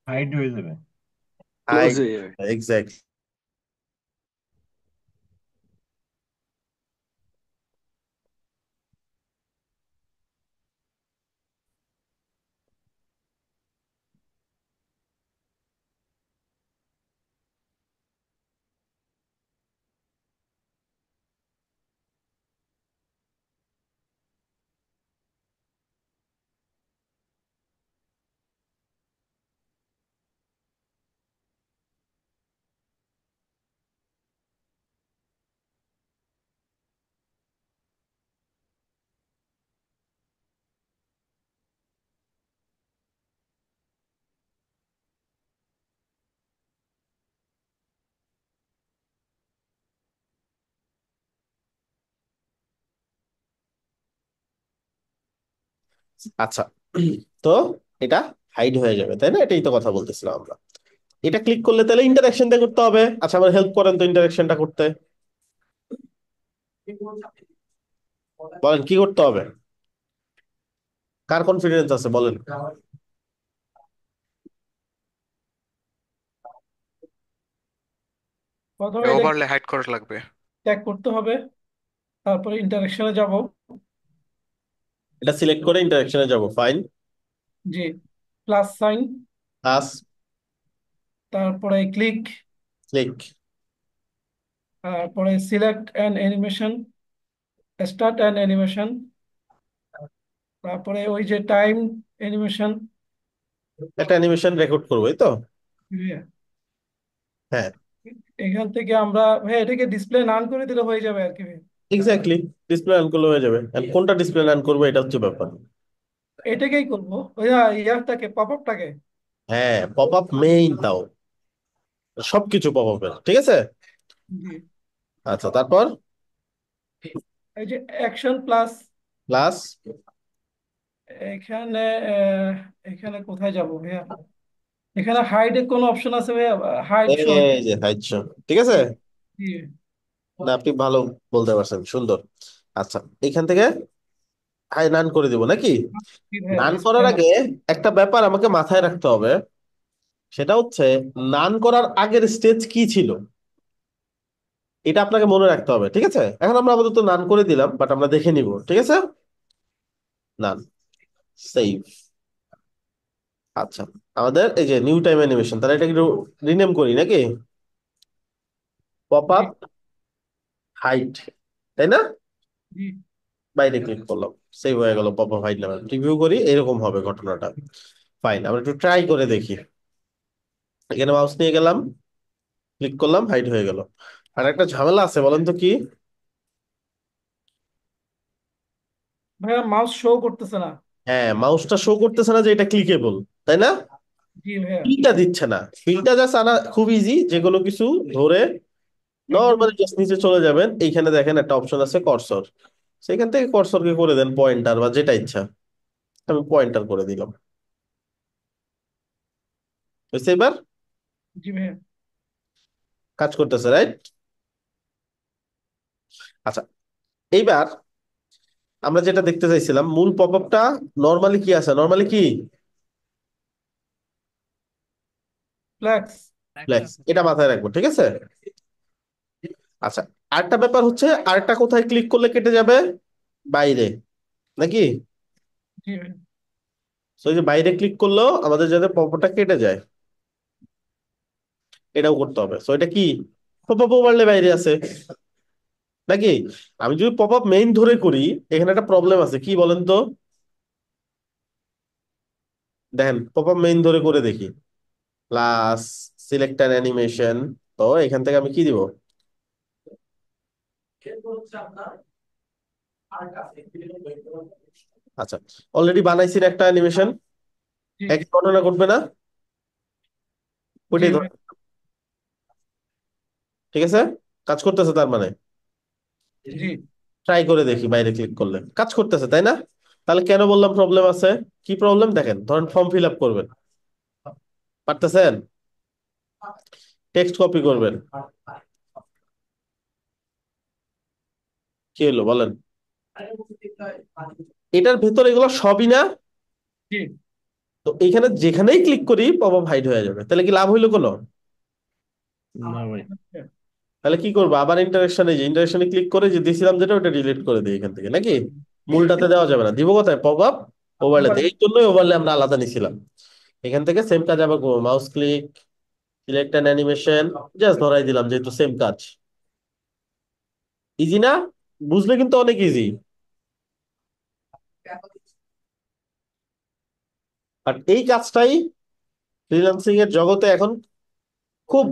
হাইড হয়ে যাবে। ক্লোজ হয়ে যাবে। এক্স্যাক্ট। আচ্ছা, তো এটা হাইড হয়ে যাবে, তাই না? এটাই তো কথা বলতেছিলাম আমরা। এটা ক্লিক করলে তাহলে ইন্টারাকশন দিয়ে করতে হবে। আচ্ছা, আমার হেল্প করেন তো ইন্টারাকশনটা করতে। বলেন কি করতে হবে, কার কনফিডেন্স আছে বলেন। প্রথমে এটা ওভারলে হাইড করা লাগবে। ট্যাগ করতে হবে, তারপরে ইন্টারেকশনে যাব। এটা সিলেক্ট করে ইন্টারাকশনে যাব, ফাইন। জি, প্লাস সাইন, প্লাস, তারপরে ক্লিক, ক্লিক। তারপরে select and animation, start and animation, তারপরে ওই যে টাইম অ্যানিমেশন। একটা অ্যানিমেশন রেকর্ড করবো, এই তো? হ্যাঁ, এখান থেকে আমরা ভাই এটাকে ডিসপ্লে নান করে দিলে হয়ে যাবে আর কি ভাই। এক্স্যাক্টলি। ডিসপ্লে অন করলে হয়ে যাবে। আর কোনটা ডিসপ্লে অন করবো এটা হচ্ছে ব্যাপার। এটাকেই করবো, ওই ইয়ারটাকে পপ আপটাকে। হ্যাঁ, পপ আপ মেইন তাও, সবকিছু পপ আপের। ঠিক আছে? জি, আচ্ছা, তারপর এই যে অ্যাকশন প্লাস। প্লাস। এখানে এখানে কোথায় যাব ভাইয়া? এখানে হাইড এর কোনো অপশন আছে ভাইয়া? Hide show. এই যে হাইটশো, ঠিক আছে। জি না, আপনি ভালো বলতে পারছেন, সুন্দর। আচ্ছা, এখান থেকে হাই নান করে দিব নাকি? জি ভাইয়া, নান ডিসপ্লে করার নান। আগে একটা ব্যাপার আমাকে মাথায় রাখতে হবে, সেটা হচ্ছে নান করার আগের স্টেজ কি ছিল, এটা আপনাকে মনে রাখতে হবে। ঠিক আছে? এখন আমরা আপাতত নান করে দিলাম, বাট আমরা দেখে নিব। ঠিক আছে? নান, সেভ। আচ্ছা, আমাদের এই যে নিউ টাইম অ্যানিমেশন, তাহলে এটা একটু রিনেম করি নাকি? পপ জি আপ হাইট, তাই না? জি বাইরে ক্লিক করলাম, সেভ হয়ে গেল। পপ আপ হাইট নামে রিভিউ করি, এরকম হবে ঘটনাটা। ফাইন, আমরা একটু ট্রাই করে দেখি। এখানে মাউস নিয়ে গেলাম, ক্লিক করলাম, হাইড হয়ে গেল। আর একটা ঝামেলা আছে, বলেন তো কি? ভাইয়া, মাউস শো করতেছে না। হ্যাঁ, মাউসটা শো করতেছে না যে এটা ক্লিকেবল, তাই না? জি ভাইয়া, ফিলটা দিচ্ছে না। ফিলটা জাস্ট আনা খুব ইজি, যে কোনো কিছু ধরে একদম নর্মালি জাস্ট নিচে চলে যাবেন। এইখানে দেখেন একটা অপশন আছে কর্সর, সেখান থেকে কর্সরকে করে দেন পয়েন্টার বা যেটা ইচ্ছা। আমি পয়েন্টার করে দিলাম, বুঝতে এবার জি ভাইয়া। কাজ করতেছে, রাইট? আচ্ছা, এইবার আমরা যেটা দেখতে চাইছিলাম, মূল পপ আপটা নর্মালি কি আছে? নর্মালি কি ফ্ল্যাক্স। ফ্লেক্স, এটা মাথায় রাখবো। ঠিক আছে? আচ্ছা, আরেকটা ব্যাপার হচ্ছে, আরেকটা কোথায় ক্লিক করলে কেটে যাবে? বাইরে, নাকি? জি ভাইয়া, তো এই যে বাইরে ক্লিক করলেও আমাদের যাতে পপআপটা কেটে যায় এটাও করতে হবে। তো এটা কি, পপআপ ওভারলে বাইরে আছে নাকি? আমি যদি পপআপ মেইন ধরে করি, এখানে একটা প্রবলেম আছে, কি বলেন তো? দেখেন পপআপ মেইন ধরে করে দেখি, প্লাস সিলেক্ট অ্যান অ্যানিমেশন। তো এখান থেকে আমি কি দিব? আচ্ছা, অলরেডি বানাইছি না একটা অ্যানিমেশন, জি একই ঘটনা ঘটবে না? জি ওইটাই ধর, ভাইয়া। ঠিক আছে, কাজ করতেছে তার মানে। জি ট্রাই করে দেখি বাইরে ক্লিক করলে কাজ করতেছে, তাই না? তাহলে কেন বললাম প্রবলেম আছে? কি প্রবলেম দেখেন, ধরেন ফর্ম ফিল আপ করবেন, পারতেছেন? টেক্সট কপি করবেন, কি হলো বলেন? এটার ভেতর এগুলো সবই না? জি তো এখানে যেখানেই ক্লিক করি পপ আপ হাইড হয়ে যাবে, তাহলে কি লাভ হইলো কোনো? না ভাই। তাহলে কি করবো, আবার ইন্টারেকশনে, যে ইন্টারেকশনে ক্লিক করে যে দিয়েছিলাম যেটা, ওটা ডিলিট করে দিই এখান থেকে নাকি? মূলটাতে দেওয়া যাবে না, দিব কোথায়? পপ আপ ওভারলেতে। এই জন্যই ওভারলে আমরা আলাদা নিছিলাম। এখান থেকে সেম কাজ আবার করবো, mouse click, select an animation, just ধরাই দিলাম যেহেতু সেম কাজ। ইজি না? বুঝলে কিন্তু অনেক ইজি। আর এই কাজটাই ফ্রিল্যান্সিং এর জগতে এখন খুব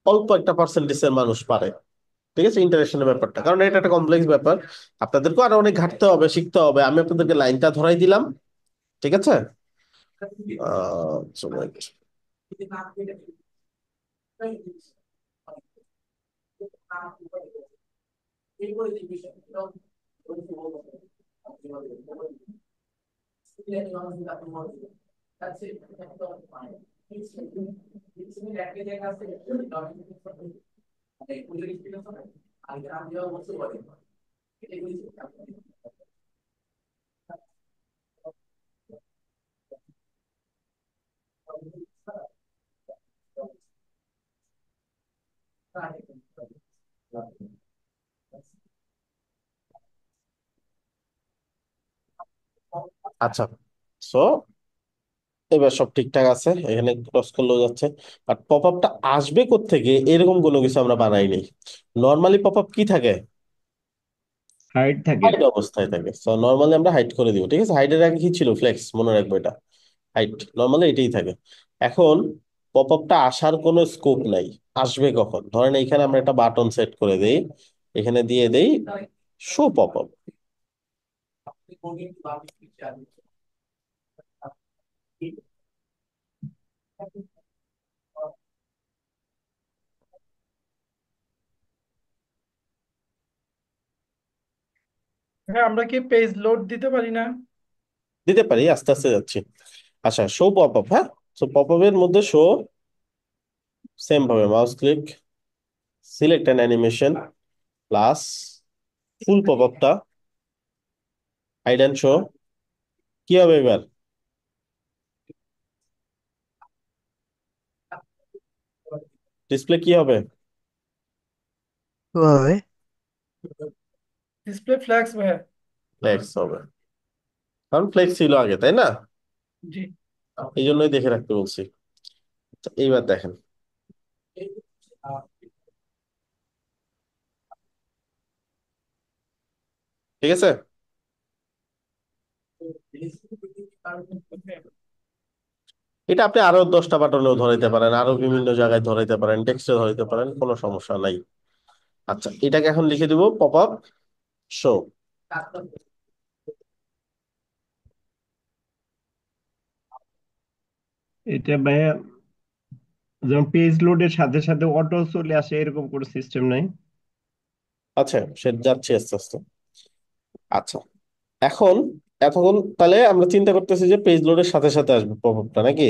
অল্প একটা পার্সেন্টেজের মানুষ পারে। ঠিক আছে, ইন্টারেকশনের ব্যাপারটা, কারণ এটা একটা কমপ্লেক্স ব্যাপার। আপনাদেরকেও আরো অনেক ঘাটতে হবে, শিখতে হবে। আমি আপনাদেরকে লাইনটা ধরাই দিলাম, ঠিক আছে? চলো আচ্ছা, সো এবার সব ঠিকঠাক আছে, এখানে ক্রস করলেও যাচ্ছে। আর পপ আপটা আসবে কোত্থেকে এরকম কোনো কিছু আমরা বানাইনি। নর্মালি পপ আপ কি থাকে? হাইট থাকে। হাইড অবস্থায় থাকে। সো নর্মালি আমরা হাইড করে দিব, ঠিক আছে? হাইডের আগে কি ছিল? ফ্লেক্স, মনে রাখবো এটা। হাইট নর্মালি এটাই থাকে। এখন পপ আপটা আসার কোনো স্কোপ নাই। আসবে কখন? ধরেন এইখানে আমরা একটা বাটন সেট করে দেই, এখানে দিয়ে দেই শো পপ আপ। হ্যাঁ, আমরা কি পেজ লোড দিতে পারি না? দিতে পারি, আস্তে আস্তে যাচ্ছি। আচ্ছা, শো পপ আপ, হ্যাঁ। সো পপ আপের মধ্যে শো, সেম ভাবে mouse click, select an animation, plus full pop আপটা হাইড অ্যান্ড শো। কি হবে এবার? ডিসপ্লে কি হবে? ওভাবে। ডিসপ্লে ফ্ল্যাক্স ভাইয়া। ফ্লেক্স হবে, কারণ ফ্লেক্স ছিল আগে, তাই না? জি এই জন্যই দেখে রাখতে বলছি। আচ্ছা, এইবার দেখেন, ঠিক আছে? এটা আপনি আরো 10টা বাটনেও ধরাইতে পারেন, আরো বিভিন্ন জায়গায় ধরাইতে পারেন, টেক্সটে ধরাইতে পারেন, কোনো সমস্যা নাই। আচ্ছা, এটাকে এখন লিখে দিব পপ আপ শো। এটা ভাইয়া যেমন পেজ লোডের সাথে সাথে অটো চলে আসে এরকম কোনো সিস্টেম নাই? আচ্ছা, সে যাচ্ছে আস্তে আস্তে। আচ্ছা, এখন এতক্ষণ তাহলে আমরা চিন্তা করতেছি যে পেজ লোডের সাথে সাথে আসবে পপ আপটা নাকি?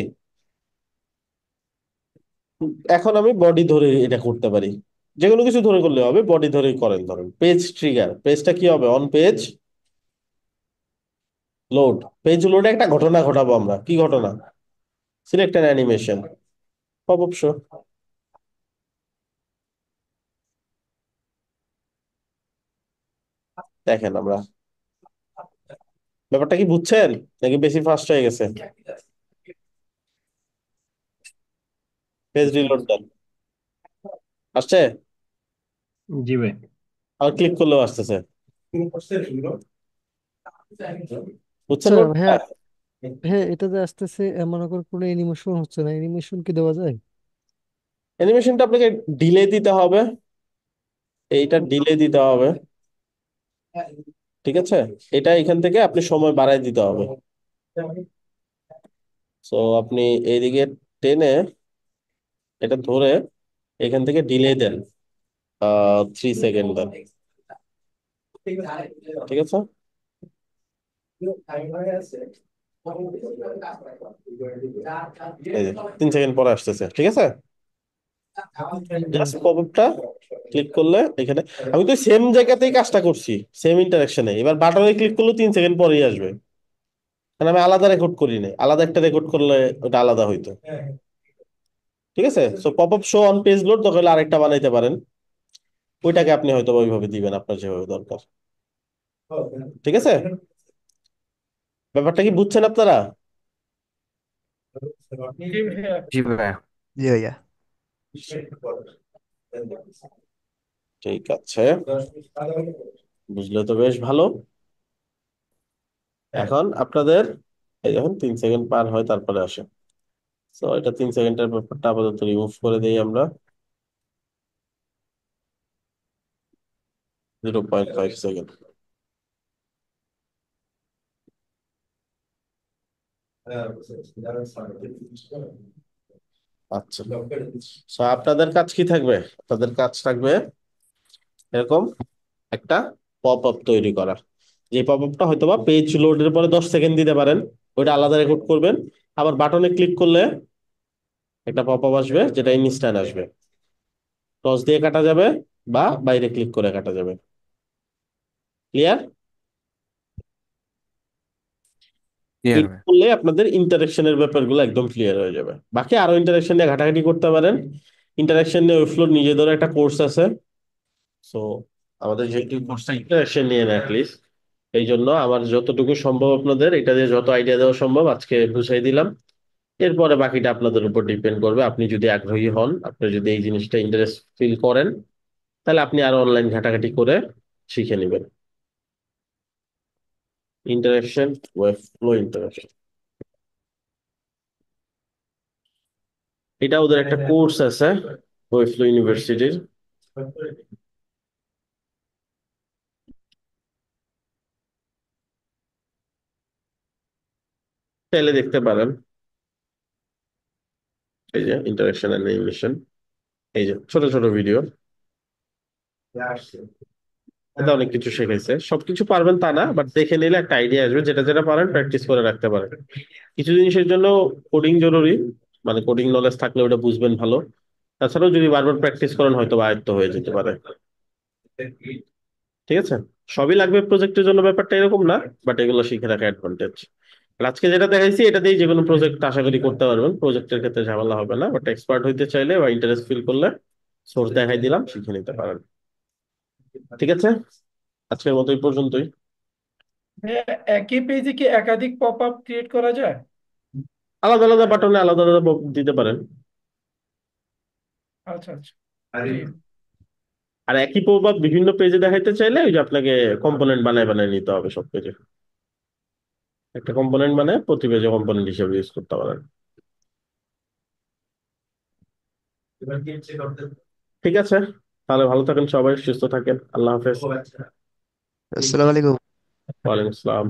এখন আমি বডি ধরে এটা করতে পারি, যে কোনো কিছু ধরে করলে হবে, বডি ধরেই করেন। ধরেন পেজ ট্রিগার, পেজটা কি হবে? On page load. পেজ লোডে একটা ঘটনা ঘটাবো আমরা, কি ঘটনা? Select an animation, pop up show. দেখেন আমরা ব্যাপারটা কি বুঝছেন নাকি বেশি ফাস্ট হয়ে গেছে? পেজ রিলোড দেন, আসছে? জি ভাই। আর ক্লিক করলেও আসতেছে, বুঝছেন আচ্ছা ব্যাপারটা? ভাইয়া, হ্যাঁ এটা যে আসতেছে মনে কর কোনো অ্যানিমেশন হচ্ছে না, অ্যানিমেশন কি দেওয়া যায়? অ্যানিমেশনটা আপনাকে ডিলে দিতে হবে, এইটা ডিলে দিতে হবে, ঠিক আছে? এটা এখান থেকে আপনি সময় বাড়ায় দিতে হবে। সো আপনি এইদিকে টেনে এটা ধরে এখান থেকে ডিলে দেন 3 সেকেন্ড দেন, ঠিক আছে? এই যে 3 সেকেন্ড পরে আসতেছে, ঠিক আছে? জাস্ট পপআপটা ক্লিক করলে এখানে আমি তো সেম জায়গাতেই কাজটা করছি, সেম ইন্টারাকশনে, এবার বাটনে ক্লিক করলে 3 সেকেন্ড পরেই আসবে, কারণ আমি আলাদা রেকর্ড করি নাই, আলাদা একটা রেকর্ড করলে ওটা আলাদা হইতো, ঠিক আছে? So popup show on page load তখন আরেকটা বানাইতে পারেন, ওইটাকে আপনি হয়তো ওইভাবে দিবেন আপনার যেভাবে দরকার, ঠিক আছে? ব্যাপারটা কি বুঝছেন আপনারা? জি ভাইয়া। জি ভাইয়া। জি ভাইয়া। ঠিক আছে, বুঝলে তো বেশ ভালো। এখন আপনাদের এই যখন 3 সেকেন্ড পার হয় তারপরে আসে, তো এটা 3 সেকেন্ডের ব্যাপারটা আপাতত রিমুভ করে দিই আমরা, 0.5 সেকেন্ড। আচ্ছা, তো আপনাদের কাজ কি থাকবে? আপনাদের কাজ থাকবে এরকম একটা পপ আপ তৈরি করা, যে পপ আপটা হয়তো বা পেজ লোডের পরে 10 সেকেন্ড দিতে পারেন, ওইটা আলাদা রেকর্ড করবেন, আবার বাটনে ক্লিক করলে একটা পপ আপ আসবে যেটা ইনস্ট্যান্ট আসবে, টস দিয়ে কাটা যাবে বা বাইরে ক্লিক করে কাটা যাবে। ক্লিয়ার? ক্লিয়ার এটা ভাইয়া। করলে আপনাদের ইন্টারেকশনের ব্যাপারগুলো একদম ক্লিয়ার হয়ে যাবে। বাকি আরো ইন্টারেকশন নিয়ে ঘাটাঘাটি করতে পারেন, ইন্টারেকশন নিয়ে ওয়েবফ্লোর নিজেদের একটা কোর্স আছে। সো আমাদের যেহেতু কোর্সটা ইন্টারেকশন নিয়ে না লিস্ট, এই জন্য আমার যতটুকু সম্ভব আপনাদের এটা দিয়ে যত আইডিয়া দেওয়া সম্ভব আজকে বুঝাই দিলাম। এরপরে বাকিটা আপনাদের উপর ডিপেন্ড করবে, আপনি যদি আগ্রহী হন, আপনি যদি এই জিনিসটা ইন্টারেস্ট ফিল করেন, তাহলে আপনি আরো অনলাইন ঘাটাঘাটি করে শিখে নেবেন। ইন্টারেকশন, ওয়েবফ্লো ইন্টারেকশন, এটা ওদের একটা কোর্স আছে ওয়েবফ্লো ইউনিভার্সিটির, চাইলে দেখতে পারেন। এই যে ইন্টারেকশন অ্যানিমেশন, এই যে ছোট ছোট ভিডিও, এটা অনেক কিছু শিখাইছে। সবকিছু পারবেন তা না, বাট দেখে নিলে একটা আইডিয়া আসবে, যেটা যেটা পারেন প্র্যাকটিস করে রাখতে পারেন। কিছু জিনিসের জন্য কোডিং জরুরি, মানে কোডিং নলেজ থাকলে ওটা বুঝবেন ভালো। তাছাড়াও যদি বারবার প্র্যাকটিস করেন হয়তো বা আয়ত্ত হয়ে যেতে পারে, ঠিক আছে? সবই লাগবে প্রজেক্টের জন্য ব্যাপারটা এরকম না, বাট এগুলো শিখে রাখা অ্যাডভান্টেজ। আজকে যেটা দেখাইছি এটা দিয়ে যে কোনো প্রজেক্ট আশা করি করতে পারবেন, প্রজেক্টের ক্ষেত্রে ঝামেলা হবে না, বাট এক্সপার্ট হইতে চাইলে বা ইন্টারেস্ট ফিল করলে সোর্স দেখাই দিলাম, শিখে নিতে পারেন। ঠিক আছে, আজকের মতো এই পর্যন্তই। ভাইয়া, একই পেজে কি একাধিক পপ আপ ক্রিয়েট করা যায়? আলাদা আলাদা বাটনে আলাদা আলাদা দিতে পারেন। আচ্ছা আচ্ছা। জি। আর একই প্রভাব বিভিন্ন পেজে দেখাইতে চাইলে ওই যে আপনাকে কম্পোনেন্ট বানায় বানায় নিতে হবে সব পেজে, একটা কম্পোনেন্ট মানে প্রতি পেজে কম্পোনেন্ট হিসেবে ইউজ করতে পারেন। ঠিক আছে, তাহলে ভালো থাকেন সবাই, সুস্থ থাকেন, আল্লাহ হাফেজ। আসসালামু আলাইকুম। ওয়ালাইকুম আসসালাম।